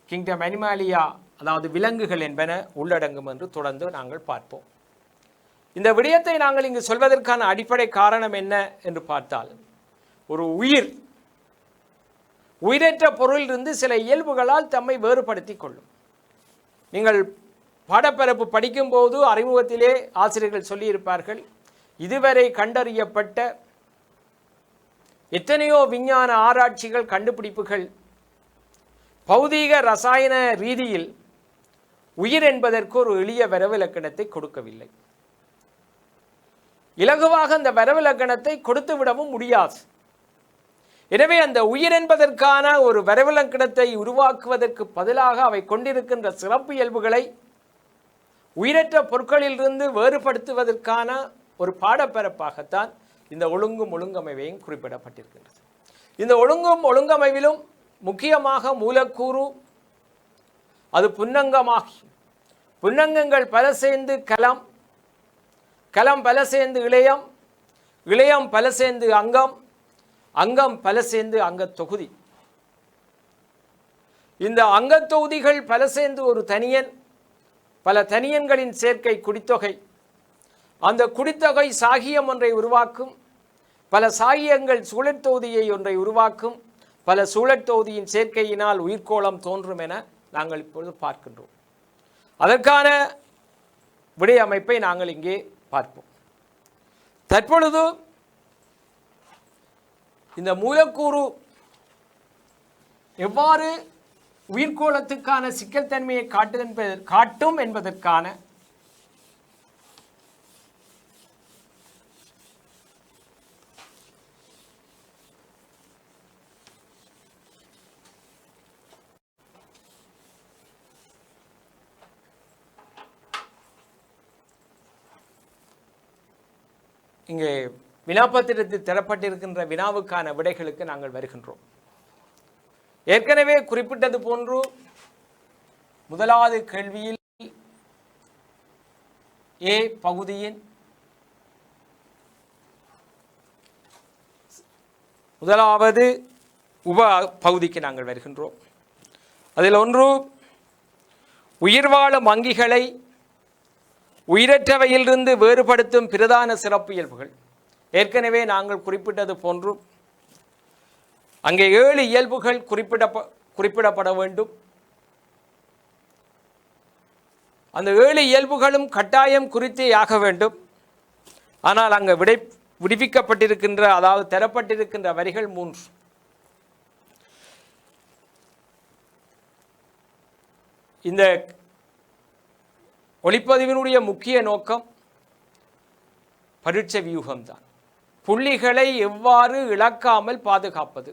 கிங்டம் அனிமாலியா அதாவது விலங்குகள் என்பன உள்ளடங்கும் என்று தொடர்ந்து நாங்கள் பார்ப்போம். இந்த விடயத்தை நாங்கள் இங்கு சொல்வதற்கான அடிப்படை காரணம் என்ன என்று பார்த்தால், ஒரு உயிரற்ற பொருளிலிருந்து சில இயல்புகளால் தம்மை வேறுபடுத்தி கொள்ளும். நீங்கள் பாடப்பரப்பு படிக்கும்போது அறிமுகத்திலே ஆசிரியர்கள் சொல்லியிருப்பார்கள், இதுவரை கண்டறியப்பட்ட எத்தனையோ விஞ்ஞான ஆராய்ச்சிகள் கண்டுபிடிப்புகள் பௌதீக ரசாயன ரீதியில் உயிர் என்பதற்கு ஒரு எளிய வரவிலக்கணத்தை கொடுக்கவில்லை. இலகுவாக அந்த வரவிலக்கணத்தை கொடுத்து விடவும் முடியாது. எனவே அந்த உயிர் என்பதற்கான ஒரு வரவிலக்கணத்தை உருவாக்குவதற்கு பதிலாக அவை கொண்டிருக்கின்ற சிறப்பு இயல்புகளை உயிரற்ற பொருட்களிலிருந்து வேறுபடுத்துவதற்கான ஒரு பாடப்பரப்பாகத்தான் இந்த ஒழுங்கும் ஒழுங்கமைவையும் குறிப்பிடப்பட்டிருக்கின்றது. இந்த ஒழுங்கும் ஒழுங்கமைவிலும் முக்கியமாக மூலக்கூறு அது புன்னங்கமாகி, புன்னங்கங்கள் பல சேர்ந்து கலம், கலம் பல சேர்ந்து இழையம், இழையம் பல சேர்ந்து அங்கம், அங்கம் பல சேர்ந்து அங்கத் தொகுதி. இந்த அங்கத் தொகுதிகள் பல சேர்ந்து ஒரு தனியன், பல தனியன்களின் சேர்க்கை குடித்தொகை. அந்த குடித்தொகை சாகியம் ஒன்றை உருவாக்கும், பல சாகியங்கள் சூழற்தொகுதியை ஒன்றை உருவாக்கும், பல சூழற்தொகுதியின் சேர்க்கையினால் உயிர்கோளம் தோன்றும் என நாங்கள் இப்பொழுது பார்க்கின்றோம். அதற்கான விடையமைப்பை நாங்கள் இங்கே பார்ப்போம். தற்பொழுது இந்த மூலக்கூறு எவ்வாறு உயிர்கோளத்துக்கான சிக்கல் தன்மையை காட்டும் என்பதற்கான இங்கே வினாப்பத்திரத்தில் தரப்பட்டிருக்கின்ற வினாவுக்கான விடைகளுக்கு நாங்கள் வருகின்றோம். ஏற்கனவே குறிப்பிட்டது போன்று முதலாவது கேள்வியில் ஏ பகுதியின் முதலாவது உப பகுதிக்கு நாங்கள் வருகின்றோம். அதில் ஒன்று, உயிர்வாழும் அங்கிகளை உயிரற்றவையிலிருந்து வேறுபடுத்தும் பிரதான சிறப்பு இயல்புகள். ஏற்கனவே நாங்கள் குறிப்பிட்டது போன்று அங்கே 7 இயல்புகள் குறிப்பிடப்பட வேண்டும். அந்த 7 இயல்புகளும் கட்டாயம் குறித்தே ஆக வேண்டும். ஆனால் அங்கே விடுவிக்கப்பட்டிருக்கின்ற, அதாவது தரப்பட்டிருக்கின்ற வரிகள் 3. இந்த ஒளிப்பதிவினுடைய முக்கிய நோக்கம் பரீட்சை வியூகம்தான். புள்ளிகளை எவ்வாறு இழக்காமல் பாதுகாப்பது.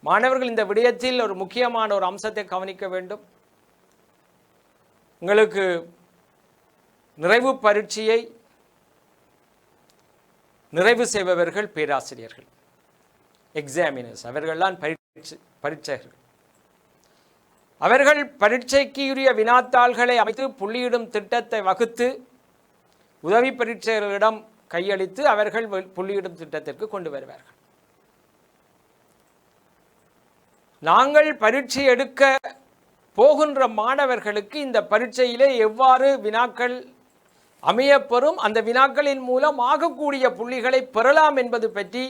மாணவர்கள் இந்த விடயத்தில் ஒரு முக்கியமான ஒரு அம்சத்தை கவனிக்க வேண்டும். உங்களுக்கு நிறைவு பரீட்சையை நிறைவு செய்பவர்கள் பேராசிரியர்கள், எக்ஸாமினர்ஸ். அவர்கள்தான் பரீட்சைகள். அவர்கள் பரீட்சைக்குரிய வினாத்தாள்களை அமைத்து புள்ளியிடும் திட்டத்தை வகுத்து உதவி பரீட்சைகளிடம் கையளித்து அவர்கள் புள்ளியிடும் திட்டத்திற்கு கொண்டு வருவார்கள். நாங்கள் பரீட்சை எடுக்க போகின்ற மாணவர்களுக்கு இந்த பரீட்சையிலே எவ்வாறு வினாக்கள் அமையப்பெறும், அந்த வினாக்களின் மூலம் ஆகக்கூடிய புள்ளிகளை பெறலாம் என்பது பற்றி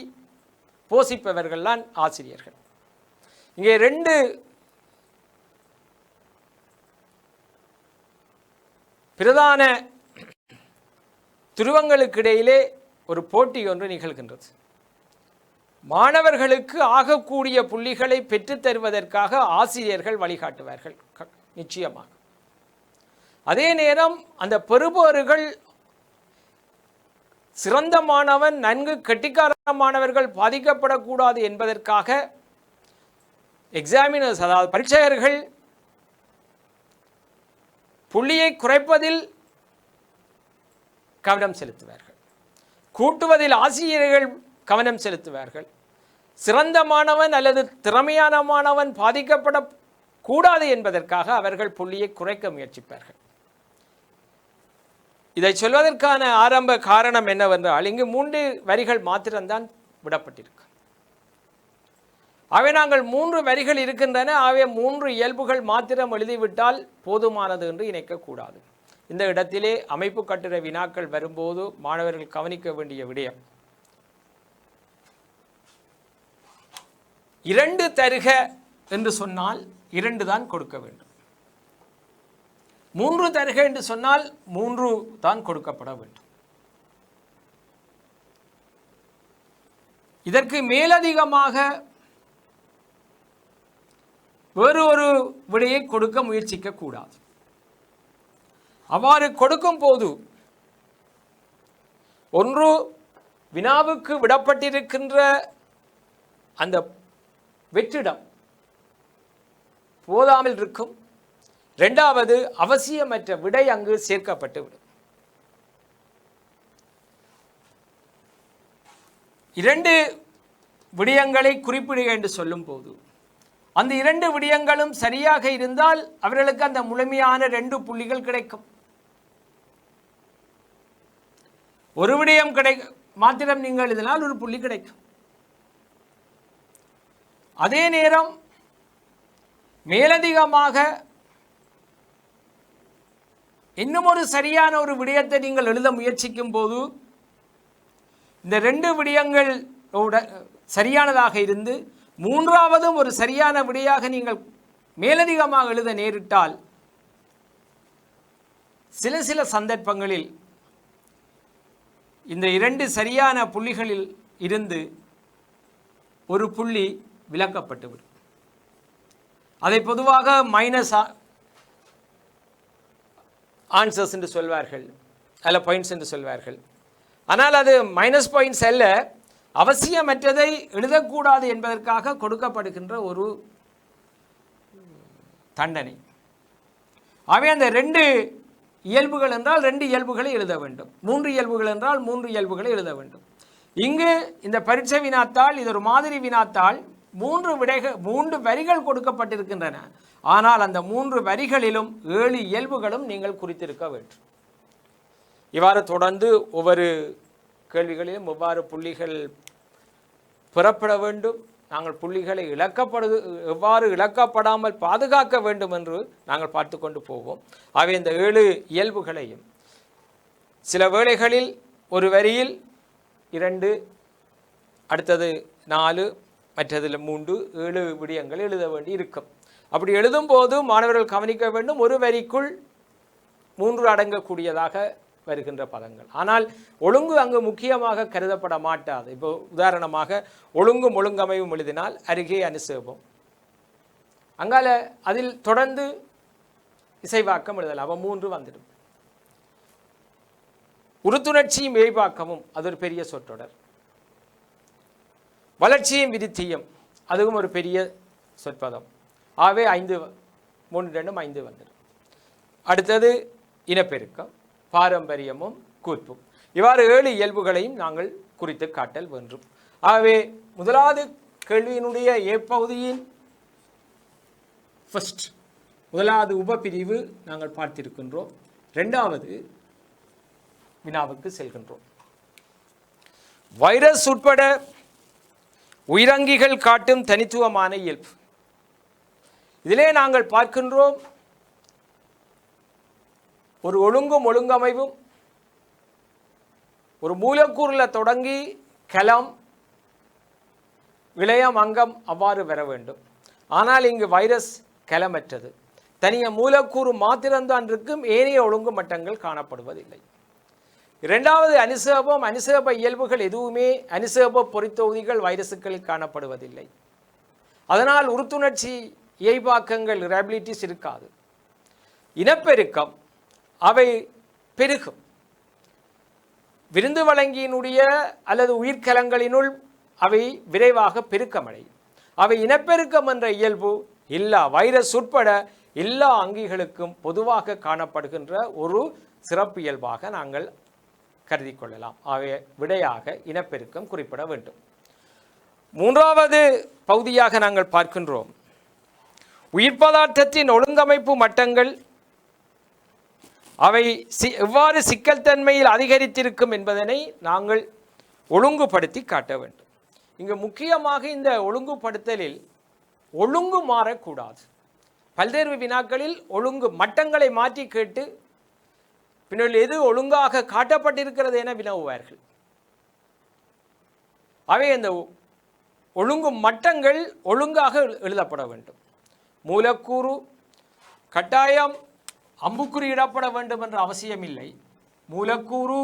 போசிப்பவர்கள்தான் ஆசிரியர்கள். இங்கே 2 பிரதான துருவங்களுக்கு இடையிலே ஒரு போட்டி ஒன்று நிகழ்கின்றது. மாணவர்களுக்கு ஆகக்கூடிய புள்ளிகளை பெற்றுத் தருவதற்காக ஆசிரியர்கள் வழிகாட்டுவார்கள் நிச்சயமாக. அதே நேரம் அந்த பெறுபவர்கள் சிறந்த மாணவன், நன்கு கெட்டிக்கார மாணவர்கள் பாதிக்கப்படக்கூடாது என்பதற்காக எக்ஸாமினர்ஸ், அதாவது பரீட்சகர்கள் புள்ளியை குறைப்பதில் கவனம் செலுத்துவார்கள், கூட்டுவதில் ஆசிரியர்கள் கவனம் செலுத்துவார்கள். சிறந்த மாணவன் அல்லது திறமையான மாணவன் பாதிக்கப்படக்கூடாது என்பதற்காக அவர்கள் புள்ளியை குறைக்க முயற்சிப்பார்கள். இதை சொல்வதற்கான ஆரம்ப காரணம் என்னவென்றால், இங்கு 3 வரிகள் மாத்திரம்தான் விடப்பட்டிருக்கு. அவை நாங்கள் 3 வரிகள் இருக்கின்றன, அவை 3 இயல்புகள் மாத்திரம் எழுதிவிட்டால் போதுமானது என்று இணைக்கக்கூடாது. இந்த இடத்திலே அமைப்பு கட்டுரை வினாக்கள் வரும்போது மாணவர்கள் கவனிக்க வேண்டிய விடயம், 2 தருக என்று சொன்னால் 2 தான் கொடுக்க வேண்டும், 3 தருக என்று சொன்னால் 3 தான் கொடுக்கப்பட வேண்டும். இதற்கு மேலதிகமாக வேறு ஒரு விடையை கொடுக்க முயற்சிக்க கூடாது. அவ்வாறு கொடுக்கும் போது ஒன்று வினாவுக்கு விடப்பட்டிருக்கின்ற அந்த வெற்றிடம் போதாமல் இருக்கும், 2வது அவசியமற்ற விடை அங்கு சேர்க்கப்பட்டு விடும். 2 விடயங்களை குறிப்பிடுக என்று சொல்லும் போது அந்த 2 விடயங்களும் சரியாக இருந்தால் அவர்களுக்கு அந்த முழுமையான 2 புள்ளிகள் கிடைக்கும். ஒரு விடயம் மாத்திரம் நீங்கள் எழுதினால் 1 புள்ளி கிடைக்கும். அதே நேரம் மேலதிகமாக இன்னும் ஒரு சரியான ஒரு விடயத்தை நீங்கள் எழுத முயற்சிக்கும் போது இந்த 2 விடயங்கள் சரியானதாக இருந்து 3வதும் ஒரு சரியான விடையாக நீங்கள் மேலதிகமாக எழுத நேரிட்டால் சில சந்தர்ப்பங்களில் இந்த 2 சரியான புள்ளிகளில் இருந்து ஒரு புள்ளி விலக்கப்பட்டுவிடும். அதை பொதுவாக மைனஸ் ஆன்சர்ஸ் என்று சொல்வார்கள், அல்ல பாயிண்ட்ஸ் என்று சொல்வார்கள். ஆனால் அது மைனஸ் பாயிண்ட்ஸ் அல்ல, அவசியமற்றதை எழுதக்கூடாது என்பதற்காக கொடுக்கப்படுகின்ற ஒரு தண்டனை. ஆகவே அந்த 2 இயல்புகள் என்றால் 2 இயல்புகளை எழுத வேண்டும், 3 இயல்புகள் என்றால் 3 இயல்புகளை எழுத வேண்டும். இங்கு இந்த பரீட்சை வினாத்தாள், இது ஒரு மாதிரி வினாத்தாள், 3 வரிகள் கொடுக்கப்பட்டிருக்கின்றன. ஆனால் அந்த 3 வரிகளிலும் 7 இயல்புகளும் நீங்கள் குறித்திருக்க வேண்டும். இவ்வாறு தொடர்ந்து ஒவ்வொரு கேள்விகளிலும் எவ்வாறு புள்ளிகள் பெறப்பட வேண்டும், நாங்கள் புள்ளிகளை எவ்வாறு இழக்கப்படாமல் பாதுகாக்க வேண்டும் என்று நாங்கள் பார்த்து கொண்டு போவோம். ஆகவே இந்த 7 இயல்புகளையும் சில வேளைகளில் ஒரு வரியில் 2, அடுத்தது 4, மற்றதில் 3, 7 விடயங்கள் எழுத வேண்டி இருக்கும். அப்படி எழுதும்போது மாணவர்கள் கவனிக்க வேண்டும், ஒரு வரிக்குள் 3 அடங்கக்கூடியதாக வருகின்ற பதங்கள். ஆனால் ஒழுங்கு அங்கு முக்கியமாக கருதப்பட மாட்டாது. இப்போ உதாரணமாக ஒழுங்கும் ஒழுங்கமைவும் எழுதினால் அருகே அனுசேபம், அங்கால அதில் தொடர்ந்து இசைவாக்கம் எழுதலாம், அப்போ 3 வந்துடும். உறுத்துணர்ச்சியும் இயைபாக்கமும் அது ஒரு பெரிய சொற்றொடர். வளர்ச்சியும் விருத்தியும் அதுவும் ஒரு பெரிய சொற்பதம். ஆகவே 5, 3, 2, 5 வந்துடும். அடுத்தது இனப்பெருக்கம், பாரம்பரியமும் கூர்ப்பும். இவ்வாறு 7 இயல்புகளையும் நாங்கள் குறித்து காட்டல் வேண்டும். ஆகவே முதலாவது கேள்வியினுடைய ஏப்பகுதியின் முதலாவது உபப்பிரிவு நாங்கள் பார்த்திருக்கின்றோம். 2வது வினாவுக்கு செல்கின்றோம். வைரஸ் உட்பட உயிரங்கிகள் காட்டும் தனித்துவமான இயல்பு. இதிலே நாங்கள் பார்க்கின்றோம் ஒரு ஒழுங்கும் ஒழுங்கமைவும் ஒரு மூலக்கூறில் தொடங்கி கலம் இளையம் அங்கம் அவ்வாறு வர வேண்டும். ஆனால் இங்கு வைரஸ் கலமற்றது, தனிய மூலக்கூறு மாத்திரம்தான் இருக்கும், ஏனைய ஒழுங்கு மட்டங்கள் காணப்படுவதில்லை. இரண்டாவது அனுசேபம், அனுசேப இயல்புகள் எதுவுமே அனுசேப பொறித்தொகுதிகள் வைரசுகளில் காணப்படுவதில்லை. அதனால் உறுத்துணர்ச்சி இயல்பாக்கங்கள் ரெபிலிட்டிஸ் இருக்காது. இனப்பெருக்கம் அவை பெருகும். விருந்து வழங்கியினுடைய அல்லது உயிர்கலங்களினுள் அவை விரைவாக பெருக்கமடையும். அவை இனப்பெருக்கம் என்ற இயல்பு எல்லா வைரஸ் உட்பட எல்லா அங்கிகளுக்கும் பொதுவாக காணப்படுகின்ற ஒரு சிறப்பு இயல்பாக நாங்கள் கருதி கொள்ளலாம். ஆகிய விடையாக இனப்பெருக்கம் குறிப்பிட வேண்டும். மூன்றாவது பகுதியாக நாங்கள் பார்க்கின்றோம் உயிர் பதார்த்தத்தின் ஒழுங்கமைப்பு மட்டங்கள் அவை எவ்வாறு சிக்கல் தன்மையில் அதிகரித்திருக்கும் என்பதனை நாங்கள் ஒழுங்குபடுத்தி காட்ட வேண்டும். இங்கு முக்கியமாக இந்த ஒழுங்குபடுத்தலில் ஒழுங்கு மாறக்கூடாது. பல்வேறு வினாக்களில் ஒழுங்கு மட்டங்களை மாற்றி கேட்டு பின்னர் எது ஒழுங்காக காட்டப்பட்டிருக்கிறது என வினவுவார்கள். அவை அந்த ஒழுங்கு மட்டங்கள் ஒழுங்காக எழுதப்பட வேண்டும். மூலக்கூறு கட்டாயம் அம்புக்குறி இடப்பட வேண்டும் என்ற அவசியம் இல்லை. மூலக்கூறு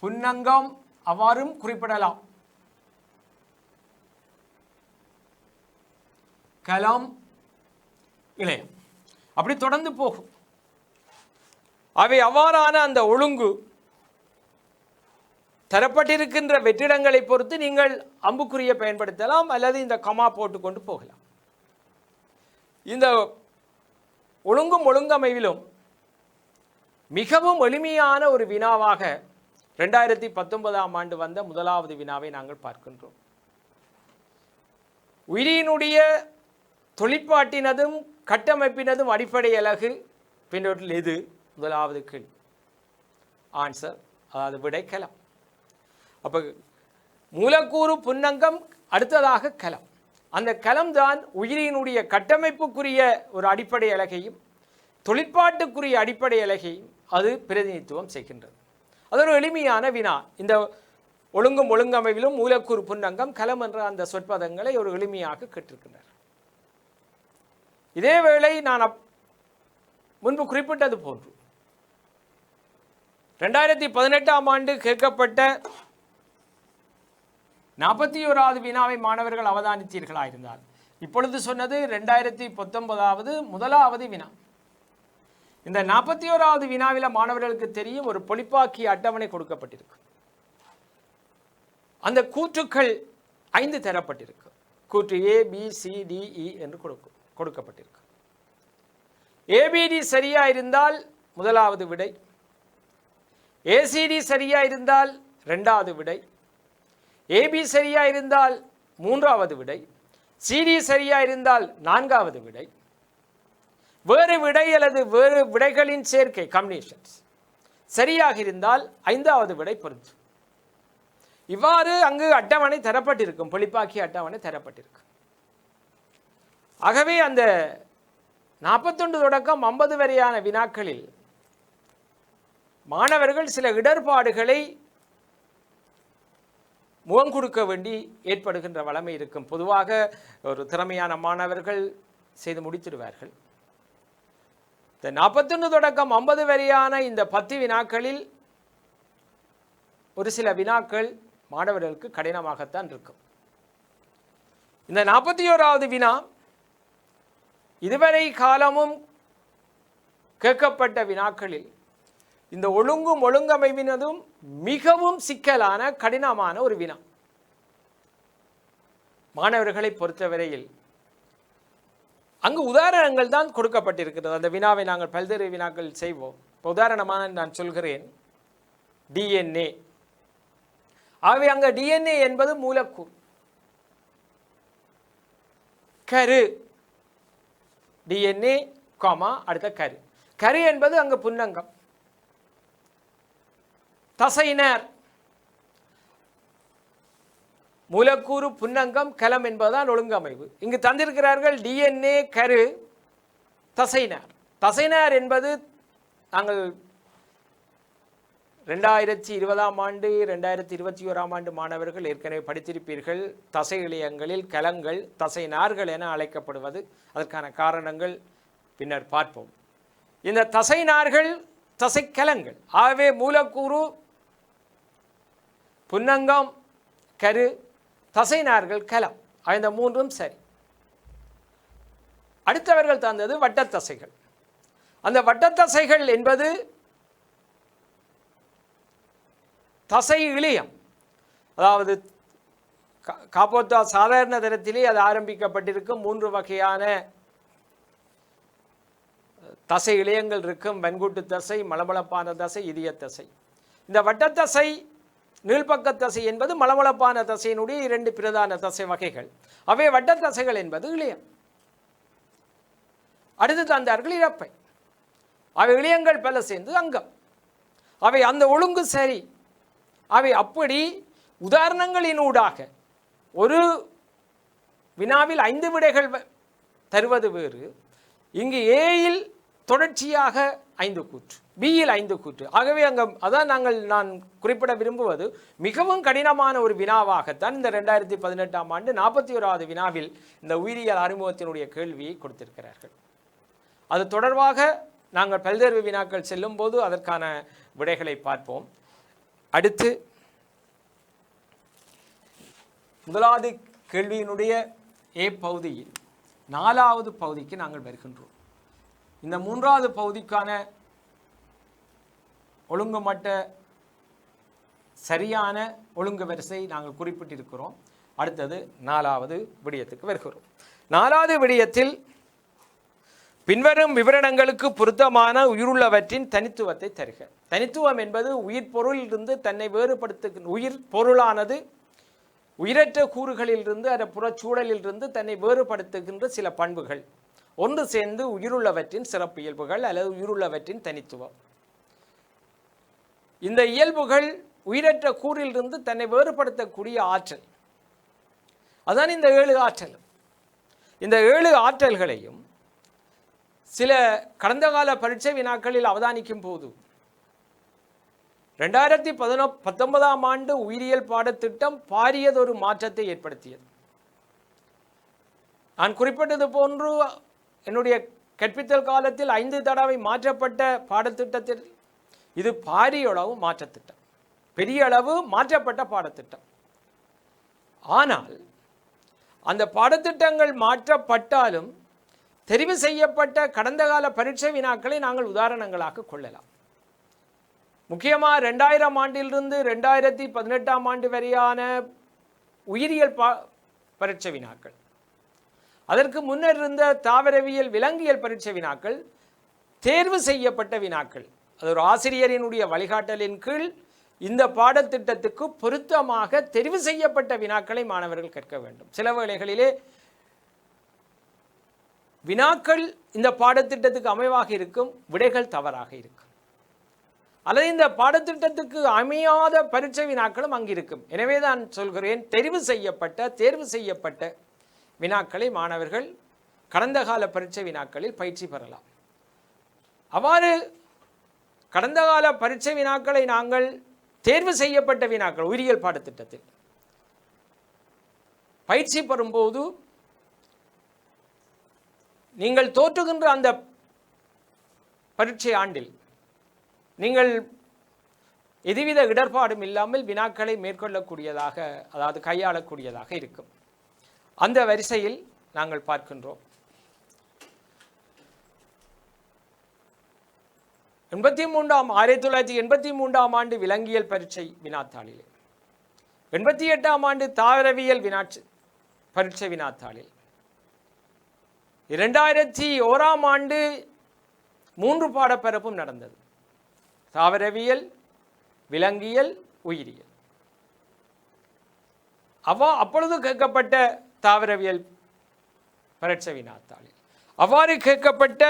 புன்னங்கம் அவ்வாறும் குறிப்பிடலாம். கலம் இளையம் அப்படி தொடர்ந்து போகும். அவை அவ்வாறான அந்த ஒழுங்கு தரப்பட்டிருக்கின்ற வெற்றிடங்களை பொறுத்து நீங்கள் அம்புக்குறியை பயன்படுத்தலாம் அல்லது இந்த கமா போட்டுக்கொண்டு போகலாம். இந்த ஒழுங்கும் ஒழுங்கமைவிலும் மிகவும் எளிமையான ஒரு வினாவாக 2019ஆம் ஆண்டு வந்த முதலாவது வினாவை நாங்கள் பார்க்கின்றோம். உயிரினுடைய தொழிற்பாட்டினதும் கட்டமைப்பினதும் அடிப்படை அலகு பின்னொற்றில் எது? முதலாவது கேள்வி. ஆன்சர், அதாவது விடை கலம். அப்போ மூலக்கூறு புன்னங்கம், அடுத்ததாக கலம். அந்த கலம் தான் உயிரினுடைய கட்டமைப்புக்குரிய ஒரு அடிப்படை அலகையும் தொழிற்பாட்டுக்குரிய அடிப்படை அலகையும் அது பிரதிநிதித்துவம் செய்கின்றது. அது ஒரு எளிமையான வினா. இந்த ஒழுங்கும் ஒழுங்கமைவிலும் மூலக்கூறு புன்னங்கம் கலம் என்ற அந்த சொற்பதங்களை ஒரு எளிமையாக கேட்டிருக்கின்றனர். இதேவேளை நான் முன்பு குறிப்பிட்டது போன்று 2018ஆம் ஆண்டு கேட்கப்பட்ட 41வது வினாவை மாணவர்கள் அவதானித்தீர்களாயிருந்தால், இப்பொழுது சொன்னது 2019வது முதலாவது வினா. இந்த 41வது வினாவில் மாணவர்களுக்கு தெரியும் ஒரு பொழிப்பாக்கிய அட்டவணை கொடுக்கப்பட்டிருக்கு. அந்த கூற்றுக்கள் 5 தரப்பட்டிருக்கு. கூற்று ABCDE என்று கொடுக்கப்பட்டிருக்கு. ABD சரியா இருந்தால் முதலாவது விடை, ACD சரியா இருந்தால் இரண்டாவது விடை, AB சரியா இருந்தால் மூன்றாவது விடை, CD சரியா இருந்தால் நான்காவது விடை, வேறு விடை அல்லது வேறு விடைகளின் சேர்க்கை காம்பினேஷன்ஸ் சரியாக இருந்தால் 5வது விடை பொருந்தும். இவ்வாறு அங்கு அட்டவணை தரப்பட்டிருக்கும், பொழிப்பாக்கிய அட்டவணை தரப்பட்டிருக்கு. ஆகவே அந்த 41 தொடக்கம் 50 வரையான வினாக்களில் மாணவர்கள் சில இடர்பாடுகளை முகம் கொடுக்க வேண்டி ஏற்படுகின்ற வளமை இருக்கும். பொதுவாக ஒரு திறமையான மாணவர்கள் செய்து முடித்திடுவார்கள். இந்த 41 தொடக்கம் 50 வரையான இந்த 10 வினாக்களில் ஒரு சில வினாக்கள் மாணவர்களுக்கு கடினமாகத்தான் இருக்கும். இந்த 41வது வினா இதுவரை காலமும் கேட்கப்பட்ட வினாக்களில் இந்த ஒழுங்கும் ஒழுங்கமைவினதும் மிகவும் சிக்கலான கடினமான ஒரு வினா. மாணவர்களை பொறுத்தவரையில் அங்கு உதாரணங்கள் தான் கொடுக்கப்பட்டிருக்கிறது. அந்த வினாவை நாங்கள் பல்வேறு வினாக்கள் செய்வோம். இப்போ உதாரணமாக நான் சொல்கிறேன் DNA. ஆகவே அங்கே DNA என்பது மூலக்கூறு. கரு DNA, அடுத்த கரு. கரு என்பது அங்கு புன்னங்கம். தசைநார் மூலக்கூறு புன்னங்கம் கலம் என்பதுதான் ஒழுங்கமைவு. இங்கு தந்திருக்கிறார்கள் DNA கரு தசைநார். தசைநார் என்பது நாங்கள் 2020ஆம் ஆண்டு 2021ஆம் ஆண்டு மாணவர்கள் ஏற்கனவே படித்திருப்பீர்கள். தசை இழையங்களில் கலங்கள் தசை நார்கள் என அழைக்கப்படுவது, அதற்கான காரணங்கள் பின்னர் பார்ப்போம். இந்த தசை நார்கள் தசை கலங்கள். ஆகவே மூலக்கூறு புன்னங்கம் கரு தசை நார்கள் கலம், இந்த மூன்றும் சரி. அடுத்தவர்கள் தந்தது வட்டத்தசைகள். அந்த வட்டத்தசைகள் என்பது தசை இழையம், அதாவது காப்போத்தா சாதாரண தரத்திலே அது ஆரம்பிக்கப்பட்டிருக்கும் 3 வகையான தசை இழையங்கள் இருக்கும். வெண்கூட்டு தசை, மலமளப்பான தசை, இதய தசை. இந்த வட்டத்தசை நீள்பக்க தசை என்பது மலமளப்பான தசையினுடைய 2 பிரதான தசை வகைகள். அவை வட்டத்தசைகள் என்பது இழையம். அடுத்து தந்தார்கள் இறப்பை. அவை இழையங்கள் பல சேர்ந்து அங்கம். அவை அந்த ஒழுங்கு சரி. அவை அப்படி உதாரணங்களினூடாக ஒரு வினாவில் 5 விடைகள் தருவது வேறு. இங்கு ஏயில் தொடர்ச்சியாக 5 கூற்று, பியில் 5 கூற்று. ஆகவே அதான் நான் குறிப்பிட விரும்புவது மிகவும் கடினமான ஒரு வினாவாகத்தான் இந்த 2018ஆம் ஆண்டு 41வது வினாவில் இந்த உயிரியல் அறிமுகத்தினுடைய கேள்வியை கொடுத்திருக்கிறார்கள். அது தொடர்பாக நாங்கள் பல்வேறு வினாக்கள் செல்லும் போது அதற்கான விடைகளை பார்ப்போம். அடுத்து முதலாவது கேள்வியினுடைய பகுதியில் 4வது பகுதிக்கு நாங்கள் வருகின்றோம். இந்த 3வது பகுதிக்கான ஒழுங்கு மட்ட சரியான ஒழுங்கு வரிசை நாங்கள் குறிப்பிட்டிருக்கிறோம். அடுத்தது 4வது விடயத்துக்கு வருகிறோம். 4வது விடயத்தில் பின்வரும் விவரணங்களுக்கு பொருத்தமான உயிருள்ளவற்றின் தனித்துவத்தை தருக. தனித்துவம் என்பது உயிர் பொருளிலிருந்து தன்னை வேறுபடுத்துகின்ற, உயிர் பொருளானது உயிரற்ற கூறுகளிலிருந்து அந்த புறச்சூழலிலிருந்து தன்னை வேறுபடுத்துகின்ற சில பண்புகள் ஒன்று சேர்ந்து உயிருள்ளவற்றின் சிறப்பியல்புகள் அல்லது உயிருள்ளவற்றின் தனித்துவம். இந்த இயல்புகள் உயிரற்ற கூறிலிருந்து தன்னை வேறுபடுத்தக்கூடிய ஆற்றல், அதான் இந்த 7 ஆற்றல். இந்த 7 ஆற்றல்களையும் சில கடந்த கால பரீட்சை வினாக்களில் அவதானிக்கும் போது 2019ஆம் ஆண்டு உயிரியல் பாடத்திட்டம் பாரியதொரு மாற்றத்தை ஏற்படுத்தியது. நான் குறிப்பிட்டது போன்று என்னுடைய கற்பித்தல் காலத்தில் 5 தடவை மாற்றப்பட்ட பாடத்திட்டத்தில் இது பாரிய அளவு மாற்றத்திட்டம், பெரிய அளவு மாற்றப்பட்ட பாடத்திட்டம். ஆனால் அந்த பாடத்திட்டங்கள் மாற்றப்பட்டாலும் தெரிவு செய்யப்பட்ட கடந்த கால பரீட்சை வினாக்களை நாங்கள் உதாரணங்களாக கொள்ளலாம். முக்கியமாக 2000ஆம் ஆண்டிலிருந்து 2018ஆம் ஆண்டு வரையான உயிரியல் பரீட்சை வினாக்கள், அதற்கு முன்னர் இருந்த தாவரவியல் விலங்கியல் பரீட்சை வினாக்கள் தேர்வு செய்யப்பட்ட வினாக்கள். அது ஒரு ஆசிரியரினுடைய வழிகாட்டலின் கீழ் இந்த பாடத்திட்டத்துக்கு பொருத்தமாக தெரிவு செய்யப்பட்ட வினாக்களை மாணவர்கள் கற்க வேண்டும். சில வேளைகளிலே வினாக்கள் இந்த பாடத்திட்டத்துக்கு அமைவாக இருக்கும், விடைகள் தவறாக இருக்கும். அல்லது இந்த பாடத்திட்டத்துக்கு அமையாத பரீட்சை வினாக்களும் அங்கிருக்கும். எனவே தான் சொல்கிறேன், தேர்வு செய்யப்பட்ட வினாக்களை மாணவர்கள் கடந்த கால பரீட்சை வினாக்களில் பயிற்சி பெறலாம். அவ்வாறு கடந்த கால பரீட்சை வினாக்களை நாங்கள் தேர்வு செய்யப்பட்ட வினாக்கள் உயிரியல் பாடத்திட்டத்தில் பயிற்சி பெறும்போது நீங்கள் தோற்றுகின்ற அந்த பரீட்சை ஆண்டில் நீங்கள் எதுவித இடர்பாடும் இல்லாமல் வினாக்களை மேற்கொள்ளக்கூடியதாக, அதாவது கையாளக்கூடியதாக இருக்கும். அந்த வரிசையில் நாங்கள் பார்க்கின்றோம். 1983ஆம் ஆண்டு விலங்கியல் பரீட்சை வினாத்தாளில், 88ஆம் ஆண்டு தாவரவியல் பரீட்சை வினாத்தாளில், 2001ஆம் ஆண்டு 3 பாடப்பரப்பும் நடந்தது. தாவரவியல், விலங்கியல், உயிரியல். அப்பொழுது கேட்கப்பட்ட தாவரவியல் பரீட்சை வினாத்தாளில் அவ்வாறு கேட்கப்பட்ட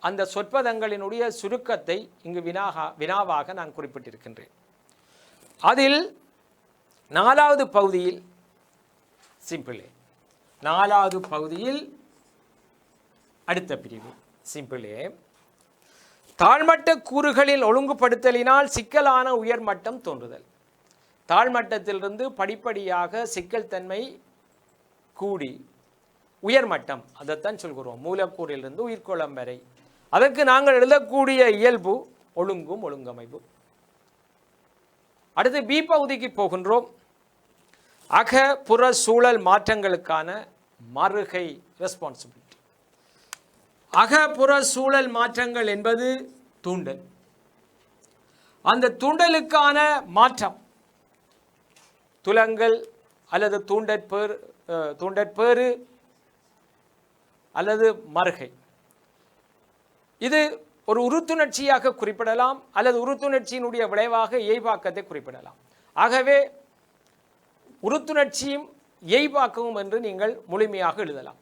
அந்த சொற்பதங்களினுடைய சுருக்கத்தை இங்கு வினாவாக நான் குறிப்பிட்டிருக்கின்றேன். அதில் 4வது பகுதியில் சிம்பிள் ஏ, 4வது பகுதியில் அடுத்த பிரிவு சிம்பிள் ஏ, தாழ்மட்ட கூறுகளின் ஒழுங்குபடுத்தலினால் சிக்கலான உயர்மட்டம் தோன்றுதல். தாழ்மட்டத்திலிருந்து படிப்படியாக சிக்கல் தன்மை கூடி உயர்மட்டம், அதைத்தான் சொல்கிறோம், மூலக்கூறிலிருந்து உயிர்கோளம் வரை. அதற்கு நாங்கள் எழுதக்கூடிய இயல்பு ஒழுங்கும் ஒழுங்கமைவு. அடுத்து பி பகுதிக்கு போகின்றோம். அக புற சூழல் மாற்றங்களுக்கான மறுகை ரெஸ்பான்சிபிலிட்டி. அகப்புற சூழல் மாற்றங்கள் என்பது தூண்டல். அந்த தூண்டலுக்கான மாற்றம் துலங்கல் அல்லது தூண்டற்பேறு அல்லது மறுகை. இது ஒரு உறுத்துணர்ச்சியாக குறிப்பிடலாம் அல்லது உறுத்துணர்ச்சியினுடைய விளைவாக இயைபாக்கத்தை குறிப்பிடலாம். ஆகவே உறுத்துணர்ச்சியும் இயைபாக்கமும் என்று நீங்கள் முழுமையாக எழுதலாம்.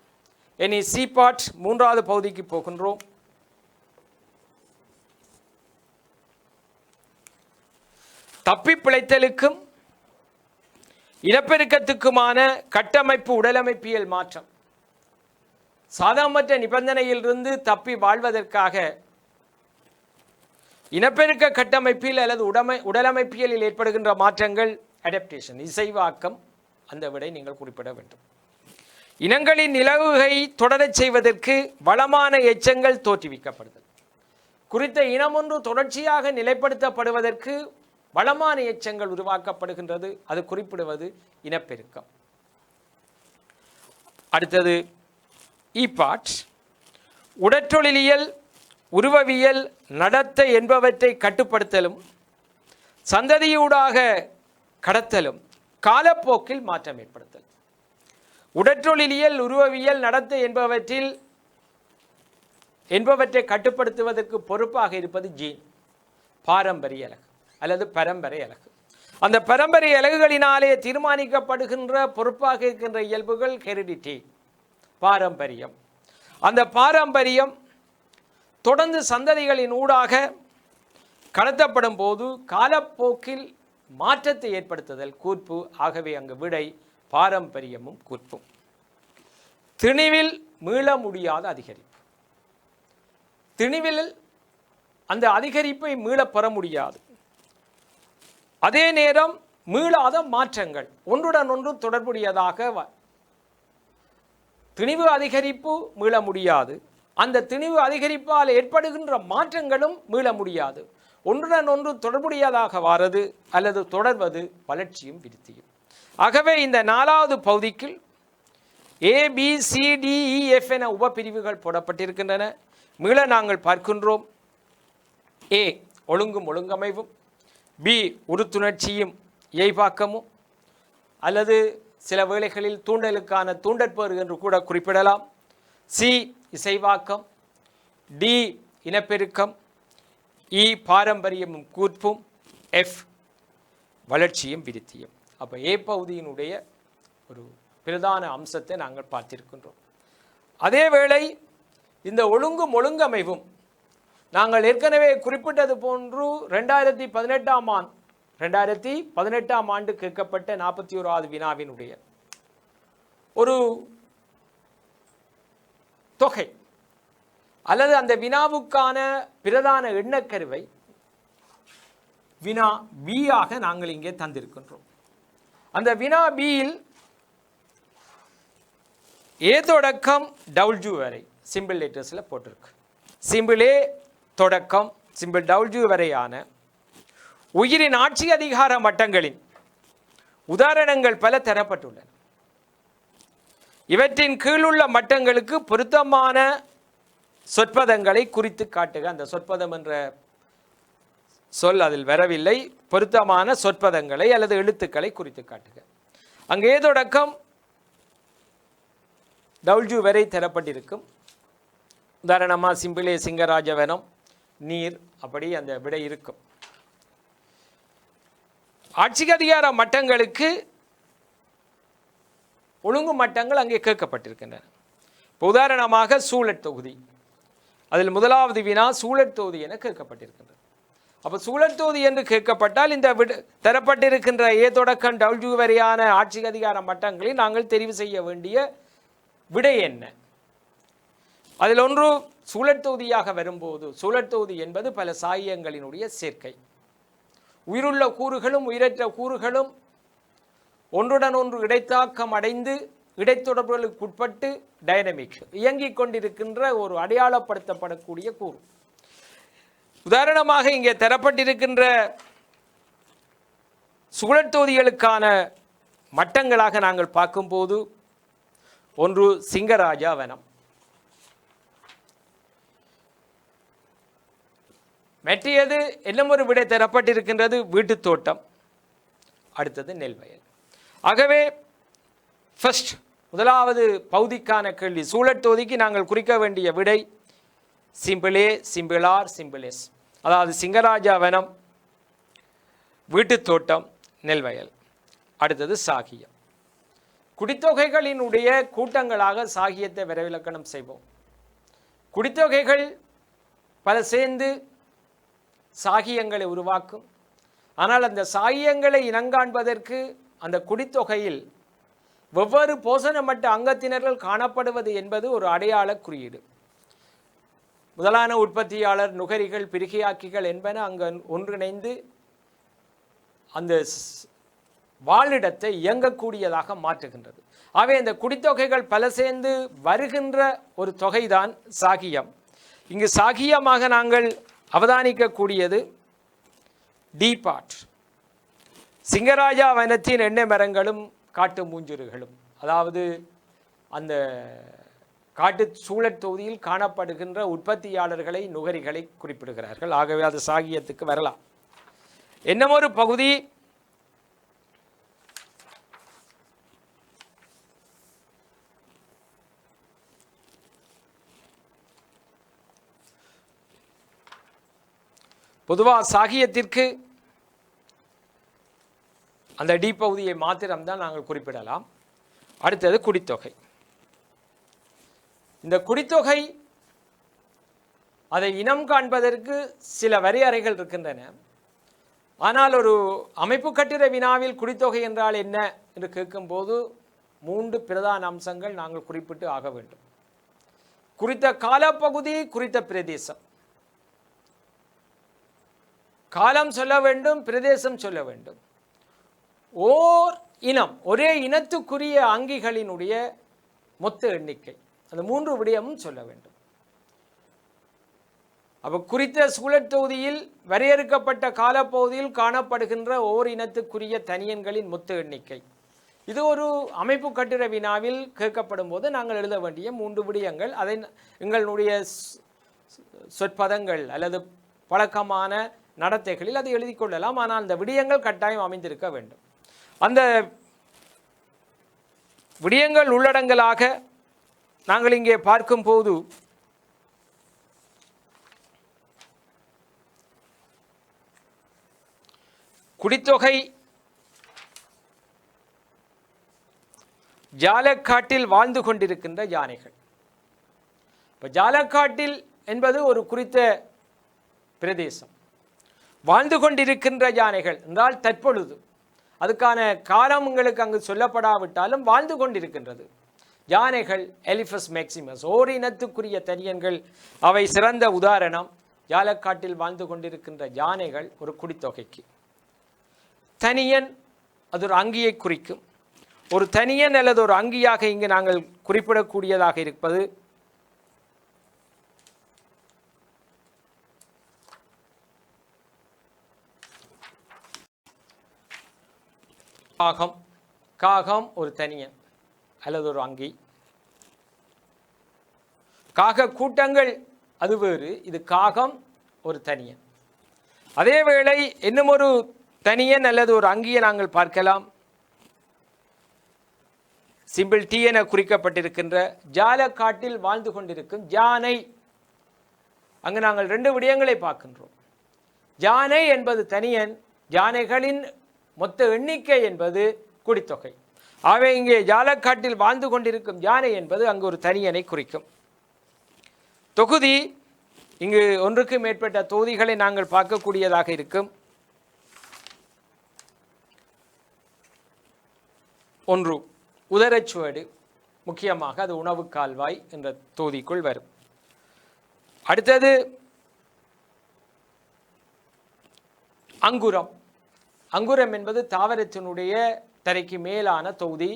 இனி சி பார்ட் 3வது பகுதிக்கு போகின்றோம். தப்பி பிழைத்தலுக்கும் இனப்பெருக்கத்துக்குமான கட்டமைப்பு உடலமைப்பியல் மாற்றம். சாதாரணமற்ற நிபந்தனையிலிருந்து தப்பி வாழ்வதற்காக இனப்பெருக்க கட்டமைப்பில் அல்லது உடலமைப்பியலில் ஏற்படுகின்ற மாற்றங்கள் அடாப்டேஷன், இசைவாக்கம். அந்த விடை நீங்கள் குறிப்பிட வேண்டும். இனங்களின் நிலவுகை தொடரச் செய்வதற்கு வளமான எச்சங்கள் தோற்றுவிக்கப்படுதல். குறித்த இனம் ஒன்று தொடர்ச்சியாக நிலைப்படுத்தப்படுவதற்கு வளமான எச்சங்கள் உருவாக்கப்படுகின்றது. அது குறிப்பிடுவது இனப்பெருக்கம். அடுத்தது இ பார்ட். உடற்றொழிலியல், உருவவியல், நடத்தை என்பவற்றை கட்டுப்படுத்தலும் சந்ததியூடாக கடத்தலும் காலப்போக்கில் மாற்றம் ஏற்படுத்தல். உடற்றொழிலியல், உருவவியல், நடத்தை என்பவற்றை கட்டுப்படுத்துவதற்கு பொறுப்பாக இருப்பது ஜீன், பாரம்பரிய அலகு அல்லது பரம்பரை அலகு. அந்த பரம்பரை அலகுகளினாலே தீர்மானிக்கப்படுகின்ற பொறுப்பாக இருக்கின்ற இயல்புகள் ஹெரிடிட்டி, பாரம்பரியம். அந்த பாரம்பரியம் தொடர்ந்து சந்ததிகளின் ஊடாக கடத்தப்படும் போது காலப்போக்கில் மாற்றத்தை ஏற்படுத்துதல் கூர்ப்பு. ஆகவே அங்கு விடை பாரம்பரியமும் கூர்ப்பும். திணிவில் மீள முடியாத அதிகரிப்பு. திணிவில் அந்த அதிகரிப்பை மீளப் பெற முடியாது. அதே நேரம் மீளாத மாற்றங்கள் ஒன்றுடன் ஒன்று தொடர்புடையதாக. திணிவு அதிகரிப்பு மீள முடியாது. அந்த திணிவு அதிகரிப்பால் ஏற்படுகின்ற மாற்றங்களும் மீள முடியாது. ஒன்றுடன் ஒன்று தொடர்புடையதாக வாரது அல்லது தொடர்வது வளர்ச்சியும் விருத்தியும். ஆகவே இந்த 4வது பகுதிக்கு ABCDEF என உபப்பிரிவுகள் போடப்பட்டிருக்கின்றன. மீள நாங்கள் பார்க்கின்றோம். A ஒழுங்கும் ஒழுங்கமைவும், B உறுத்துணர்ச்சியும் இயைபாக்கமும் அல்லது சில வேளைகளில் தூண்டலுக்கான தூண்டற்பேறு என்று கூட குறிப்பிடலாம். C இசைவாக்கம், D இனப்பெருக்கம், E பாரம்பரியமும் கூர்ப்பும், F வளர்ச்சியும் விருத்தியும். அப்போ ஏ பகுதியினுடைய ஒரு பிரதான அம்சத்தை நாங்கள் பார்த்திருக்கின்றோம். அதேவேளை இந்த ஒழுங்கும் ஒழுங்கமைவும் நாங்கள் ஏற்கனவே குறிப்பிட்டது போன்று 2018ஆம் ஆண்டு கேட்கப்பட்ட 41வது வினாவினுடைய ஒரு தொகை அல்லது அந்த வினாவுக்கான பிரதான எண்ணக்கருவை வினா பி ஆக நாங்கள் இங்கே தந்திருக்கின்றோம். அந்த வினா பியில் ஏ தொடக்கம் டபிள்யூ வரை சிம்பிள் லெட்டர்ஸில் போட்டிருக்கு. சிம்பிள் ஏ தொடக்கம் சிம்பிள் டபிள்யூ வரையான உயிரின் ஆட்சி அதிகார மட்டங்களின் உதாரணங்கள் பல தரப்பட்டுள்ளன. இவற்றின் கீழுள்ள மட்டங்களுக்கு பொருத்தமான சொற்பதங்களை குறித்து காட்டுக. அந்த சொற்பதம் என்ற சொல் அதில் வரவில்லை. பொருத்தமான சொற்பதங்களை அல்லது எழுத்துக்களை குறித்து காட்டுக. அங்கே தொடக்கம் டபிள்யூ வரை தரப்பட்டிருக்கும். உதாரணமாக சிம்பிளே சிங்கராஜவனம், நீர், அப்படி அந்த விடை இருக்கும். ஆட்சி அதிகார மட்டங்களுக்கு ஒழுங்கு மட்டங்கள் அங்கே கேட்கப்பட்டிருக்கின்றன. இப்போ உதாரணமாக சூழற் தொகுதி, அதில் முதலாவது வினா சூழற் தொகுதி என கேட்கப்பட்டிருக்கின்றது. அப்போ சூழல் தொகுதி என்று கேட்கப்பட்டால் இந்த தரப்பட்டிருக்கின்ற ஏ தொடக்கம் டபிள்யூ வரையான ஆட்சி அதிகார மட்டங்களை நாங்கள் தெரிவு செய்ய வேண்டிய விடை என்ன? அதில் ஒன்று சூழல் தொகுதியாக வரும்போது, சூழல் தொகுதி என்பது பல சாயங்களினுடைய சேர்க்கை. உயிருள்ள கூறுகளும் உயிரற்ற கூறுகளும் ஒன்றுடன் ஒன்று இடைத்தாக்கம் அடைந்து இடைத்தொடர்புகளுக்கு உட்பட்டு டைனமிக் இயங்கிக் கொண்டிருக்கின்ற ஒரு அடையாளப்படுத்தப்படக்கூடிய கூறு. உதாரணமாக இங்கே தரப்பட்டிருக்கின்ற சூழல் தொகுதிகளுக்கான மட்டங்களாக நாங்கள் பார்க்கும்போது, ஒன்று சிங்கராஜா வனம், மற்றது இன்னும் ஒரு விடை தரப்பட்டிருக்கின்றது வீட்டு தோட்டம், அடுத்தது நெல் வயல். ஆகவே ஃபர்ஸ்ட் முதலாவது பகுதிக்கான கேள்வி, சூழல் தொகுதிக்கு நாங்கள் குறிக்க வேண்டிய விடை சிம்பிளே, சிம்பிளார், சிம்பிளேஸ். அதாவது சிங்கராஜா வனம், வீட்டு தோட்டம், நெல் வயல். அடுத்தது சாகியம். குடித்தொகைகளினுடைய கூட்டங்களாக சாகியத்தை விரைவிலக்கணம் செய்வோம். குடித்தொகைகள் பல சேர்ந்து சாகியங்களை உருவாக்கும். ஆனால் அந்த சாகியங்களை இனங்காண்பதற்கு அந்த குடித்தொகையில் வெவ்வேறு போசனமட்ட அங்கத்தினர்கள் காணப்படுவது என்பது ஒரு அடையாள குறியீடு. முதலான உற்பத்தியாளர், நுகரிகள், பிரிகையாக்கிகள் என்பன அங்கு ஒன்றிணைந்து அந்த வாழிடத்தை இயங்கக்கூடியதாக மாற்றுகின்றது. ஆகவே இந்த குடித்தொகைகள் பல சேர்ந்து வருகின்ற ஒரு தொகைதான் சாகியம். இங்கு சாகியமாக நாங்கள் அவதானிக்கக்கூடியது டி பார்ட், சிங்கராஜா வனத்தின் எண்ணெய் மரங்களும் காட்டு மூஞ்சுறுகளும், அதாவது அந்த காட்டு சூழல் தொகுதியில் காணப்படுகின்ற உற்பத்தியாளர்களை, நுகரிகளை குறிப்பிடுகிறார்கள். ஆகவே அது சாகியத்துக்கு வரலாம். என்னமொரு பகுதி பொதுவாக சாகியத்திற்கு அந்த டி பகுதியை மாத்திரம்தான் நாங்கள் குறிப்பிடலாம். அடுத்தது குடித்தொகை. இந்த குடித்தொகை அதை இனம் காண்பதற்கு சில வரையறைகள் இருக்கின்றன. ஆனால் ஒரு அமைப்பு கட்டிட வினாவில் குடித்தொகை என்றால் என்ன என்று கேட்கும்போது 3 பிரதான அம்சங்கள் நாங்கள் குறிப்பிட்டு ஆக வேண்டும். குறித்த காலப்பகுதி, குறித்த பிரதேசம். காலம் சொல்ல வேண்டும், பிரதேசம் சொல்ல வேண்டும். ஓர் இனம், ஒரே இனத்துக்குரிய அங்கிகளினுடைய மொத்த எண்ணிக்கை, அந்த 3 விடயமும் சொல்ல வேண்டும். அப்போ குறித்த சூழல் தொகுதியில் வரையறுக்கப்பட்ட காலப்பகுதியில் காணப்படுகின்ற ஓர் இனத்துக்குரிய தனியன்களின் மொத்த எண்ணிக்கை, இது ஒரு அமைப்பு கட்டிட வினாவில் கேட்கப்படும் போது நாங்கள் எழுத வேண்டிய 3 விடயங்கள். அதை எங்களுடைய சொற்பதங்கள் அல்லது பழக்கமான நடத்தைகளில் அதை எழுதி கொள்ளலாம். ஆனால் அந்த விடயங்கள் கட்டாயம் அமைந்திருக்க வேண்டும். அந்த விடயங்கள் உள்ளடங்கலாக நாங்கள் இங்கே பார்க்கும்போது குடித்தொகை ஜாலக்காட்டில் வாழ்ந்து கொண்டிருக்கின்ற யானைகள். இப்போ ஜாலக்காட்டில் என்பது ஒரு குறித்த பிரதேசம். வாழ்ந்து கொண்டிருக்கின்ற யானைகள் என்றால் தற்பொழுது, அதுக்கான காலம் உங்களுக்கு அங்கு சொல்லப்படாவிட்டாலும் வாழ்ந்து கொண்டிருக்கின்றது. யானைகள் எலிஃபஸ் மேக்சிமஸ், ஓர் இனத்துக்குரிய தனியன்கள். அவை சிறந்த உதாரணம். ஜாலக்காட்டில் வாழ்ந்து கொண்டிருக்கின்ற யானைகள் ஒரு குடித்தொகைக்கு. தனியன் அது ஒரு அங்கியை குறிக்கும். ஒரு தனியன் அல்லது ஒரு அங்கியாக இங்கு நாங்கள் குறிப்பிடக்கூடியதாக இருப்பது காகம். காகம் ஒரு தனியன் அல்லது ஒரு அங்கி. காக கூட்டங்கள் அது வேறு, இது காகம் ஒரு தனியன். அதே வேளை இன்னும் ஒரு தனியன் அல்லது ஒரு அங்கியை நாங்கள் பார்க்கலாம். சிம்பிள் டி என குறிக்கப்பட்டிருக்கின்ற ஜாலக்காட்டில் வாழ்ந்து கொண்டிருக்கும் யானை. அங்கு நாங்கள் 2 விடயங்களை பார்க்கின்றோம். யானை என்பது தனியன், யானைகளின் மொத்த எண்ணிக்கை என்பது குடித்தொகை. ஆகவே இங்கே ஜாலக்காட்டில் வாழ்ந்து கொண்டிருக்கும் யானை என்பது அங்கு ஒரு தனியனை குறிக்கும். தொகுதி இங்கு ஒன்றுக்கு மேற்பட்ட தொகுதிகளை நாங்கள் பார்க்கக்கூடியதாக இருக்கும். ஒன்று உதரச்சுவடு, முக்கியமாக அது உணவு கால்வாய் என்ற தொகுதிக்குள் வரும். அடுத்தது அங்குரம். அங்குரம் என்பது தாவரத்தினுடைய தரைக்கு மேலான தொகுதி.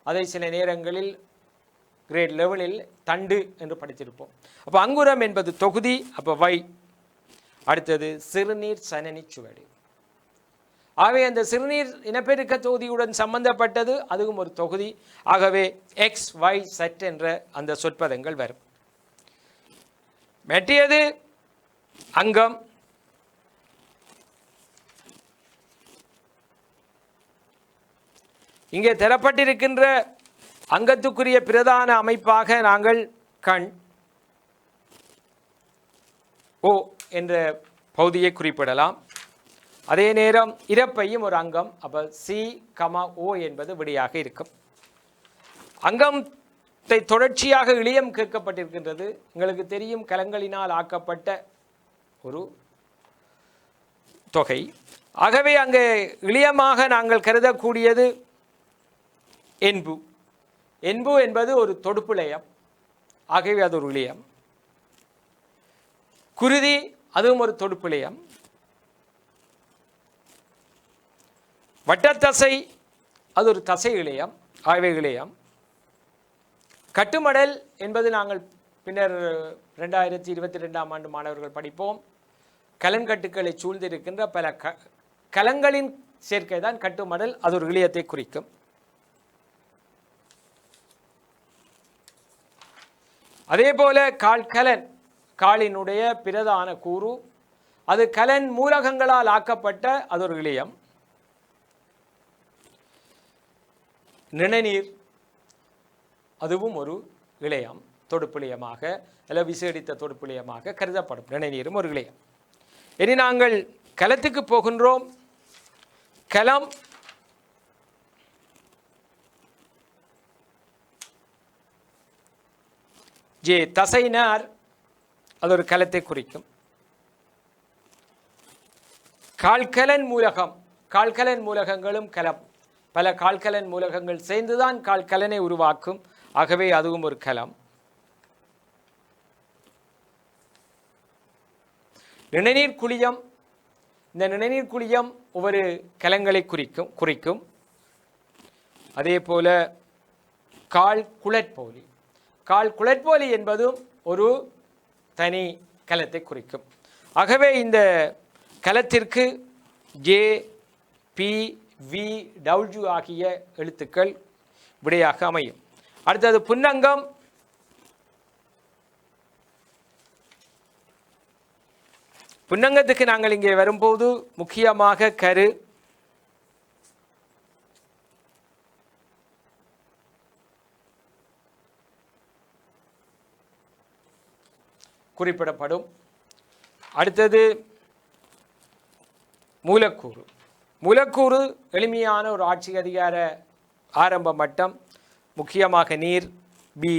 அதை சில நேரங்களில் கிரேட் லெவலில் தண்டு என்று படித்திருப்போம். அப்போ அங்குரம் என்பது தொகுதி. அப்போ வை. அடுத்தது சிறுநீர் சனனி சுவடு. ஆகவே அந்த சிறுநீர் இனப்பெருக்க தொகுதியுடன் சம்பந்தப்பட்டது, அதுவும் ஒரு தொகுதி. ஆகவே எக்ஸ் ஒய் செட் என்ற அந்த சொற்பதங்கள் வரும். மெட்டியது அங்கம். இங்கே தரப்பட்டிருக்கின்ற அங்கத்துக்குரிய பிரதான அமைப்பாக நாங்கள் கண் ஓ என்ற பகுதியை குறிப்பிடலாம். அதே நேரம் இறப்பையும் ஒரு அங்கம். அப்போ சி ஓ என்பது விடையாக இருக்கும். அங்கத்தை தொடர்ச்சியாக இளியம் கேட்கப்பட்டிருக்கின்றது. உங்களுக்கு தெரியும், கலங்களினால் ஆக்கப்பட்ட ஒரு தொகை. ஆகவே அங்கே இளியமாக நாங்கள் கருதக்கூடியது என்பு. என்பு என்பது ஒரு தொடுப்புலயம். ஆகவே அது ஒரு இளியம். குருதி, அதுவும் ஒரு தொடுப்புலயம். வட்டத்தசை, அது ஒரு தசை இழையம். ஆகவே இழையம். கட்டுமடல் என்பது நாங்கள் பின்னர் 2022ஆம் ஆண்டு மாணவர்கள் படிப்போம். கலன்கட்டுக்களை சூழ்ந்திருக்கின்ற பல கலங்களின் சேர்க்கை தான் கட்டுமடல். அது ஒரு இழையத்தை குறிக்கும். அதே போல கால்கலன், காலினுடைய பிரதான கூறு. அது கலன் மூலகங்களால் ஆக்கப்பட்ட அது ஒரு இழையம். நிணநீர், அதுவும் ஒரு இழையம், தொடுப்பிழையமாக அல்ல விசேடித்த தொடுப்பிழையமாக கருதப்படும். நிணநீரும் ஒரு இழையம். இனி நாங்கள் கலத்துக்கு போகின்றோம். கலம் ஜே தசைனார், அது ஒரு கலத்தை குறிக்கும். கால்கலன் மூலகம், கால்கலன் மூலகங்களும் கலம். பல கால்கலன் மூலகங்கள் சேர்ந்துதான் கால்கலனை உருவாக்கும். ஆகவே அதுவும் ஒரு கலம். நிணநீர் குழியம். இந்த நிணநீர் குழியம் ஒவ்வொரு கலங்களை குறிக்கும். அதே போல கால் குழற்போலி. கால் குழற்போலி என்பதும் ஒரு தனி கலத்தை குறிக்கும். ஆகவே இந்த கலத்திற்கு ஜே, பி, வி, டபிள்யூ ஆகிய எழுத்துக்கள் விடையாக அமையும். அடுத்தது புன்னங்கம். புன்னங்கத்துக்கு நாங்கள் இங்கே வரும்போது முக்கியமாக கரு, குறிப்பிடப்படும். அடுத்தது மூலக்கூறு. மூலக்கூறு எளிமையான ஒரு ஆட்சி அதிகார ஆரம்ப மட்டம். முக்கியமாக நீர், பி.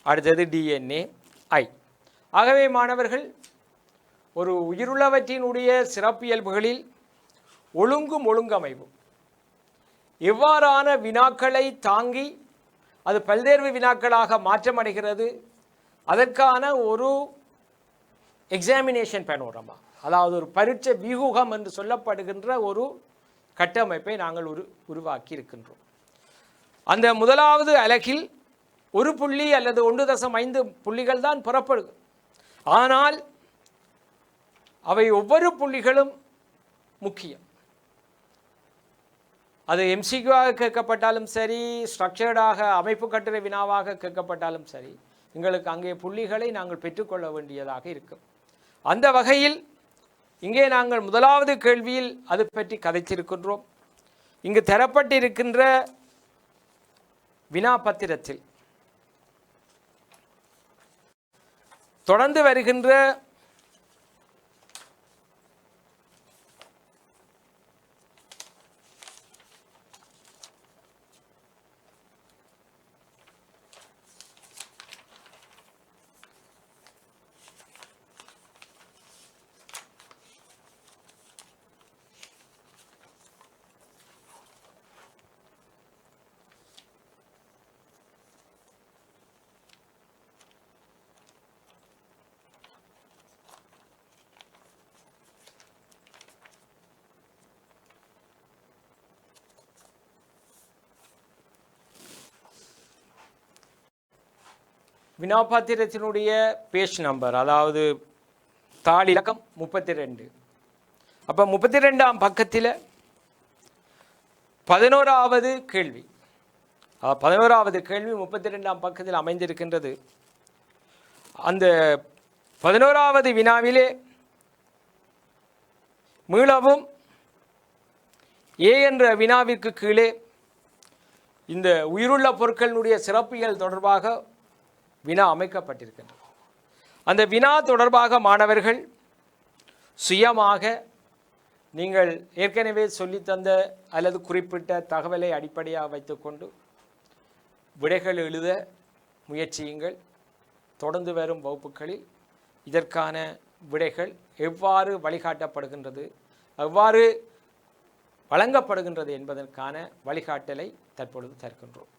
அடுத்தது டிஎன்ஏ, ஐ. ஆகவே மாணவர்கள், ஒரு உயிருள்ளவற்றினுடைய சிறப்பியல்புகளில் ஒழுங்கும் ஒழுங்கமைவும் எவ்வாறான வினாக்களை தாங்கி அது பல்தேர்வு வினாக்களாக மாற்றமடைகிறது, அதற்கான ஒரு எக்ஸாமினேஷன் பேனோரமா, அதாவது ஒரு பரீட்சை வியூகம் என்று சொல்லப்படுகின்ற ஒரு கட்டமைப்பை நாங்கள் உருவாக்கி இருக்கின்றோம். அந்த முதலாவது அலகில் 1 புள்ளி அல்லது 1.5 புள்ளிகள் தான் புறப்படுது. ஆனால் அவை ஒவ்வொரு புள்ளிகளும் முக்கியம். அது எம்சிக்யூவாக கேட்கப்பட்டாலும் சரி, ஸ்ட்ரக்சர்டாக அமைப்பு கட்டுரை வினாவாக கேட்கப்பட்டாலும் சரி, எங்களுக்கு அங்கே புள்ளிகளை நாங்கள் பெற்றுக்கொள்ள வேண்டியதாக இருக்கும். அந்த வகையில் இங்கே நாங்கள் முதலாவது கேள்வியில் அது பற்றி கதைத்திருக்கின்றோம். இங்கு தரப்பட்டிருக்கின்ற வினாபத்திரத்தில் தொடர்ந்து வருகின்ற வினாபாத்திரத்தினுடைய பேஜ் நம்பர், அதாவது தாள் இலக்கம் 32. அப்போ 32ஆம் பக்கத்தில் 11வது கேள்வி, 11வது கேள்வி 32ஆம் பக்கத்தில் அமைந்திருக்கின்றது. அந்த 11வது வினாவிலே மீளவும் ஏ என்ற வினாவிற்கு கீழே இந்த உயிருள்ள பொருட்களினுடைய சிறப்பியல் தொடர்பாக வினா அமைக்கப்பட்டிருக்கின்றது. அந்த வினா தொடர்பாக மாணவர்கள் சுயமாக நீங்கள் ஏற்கனவே சொல்லித்தந்த அல்லது குறிப்பிட்ட தகவலை அடிப்படையாக வைத்துக்கொண்டு விடைகள் எழுத முயற்சியுங்கள். தொடர்ந்து வரும் வகுப்புகளில் இதற்கான விடைகள் எவ்வாறு வழிகாட்டப்படுகின்றது, எவ்வாறு வழங்கப்படுகின்றது என்பதற்கான வழிகாட்டலை தற்பொழுது தருகின்றோம்.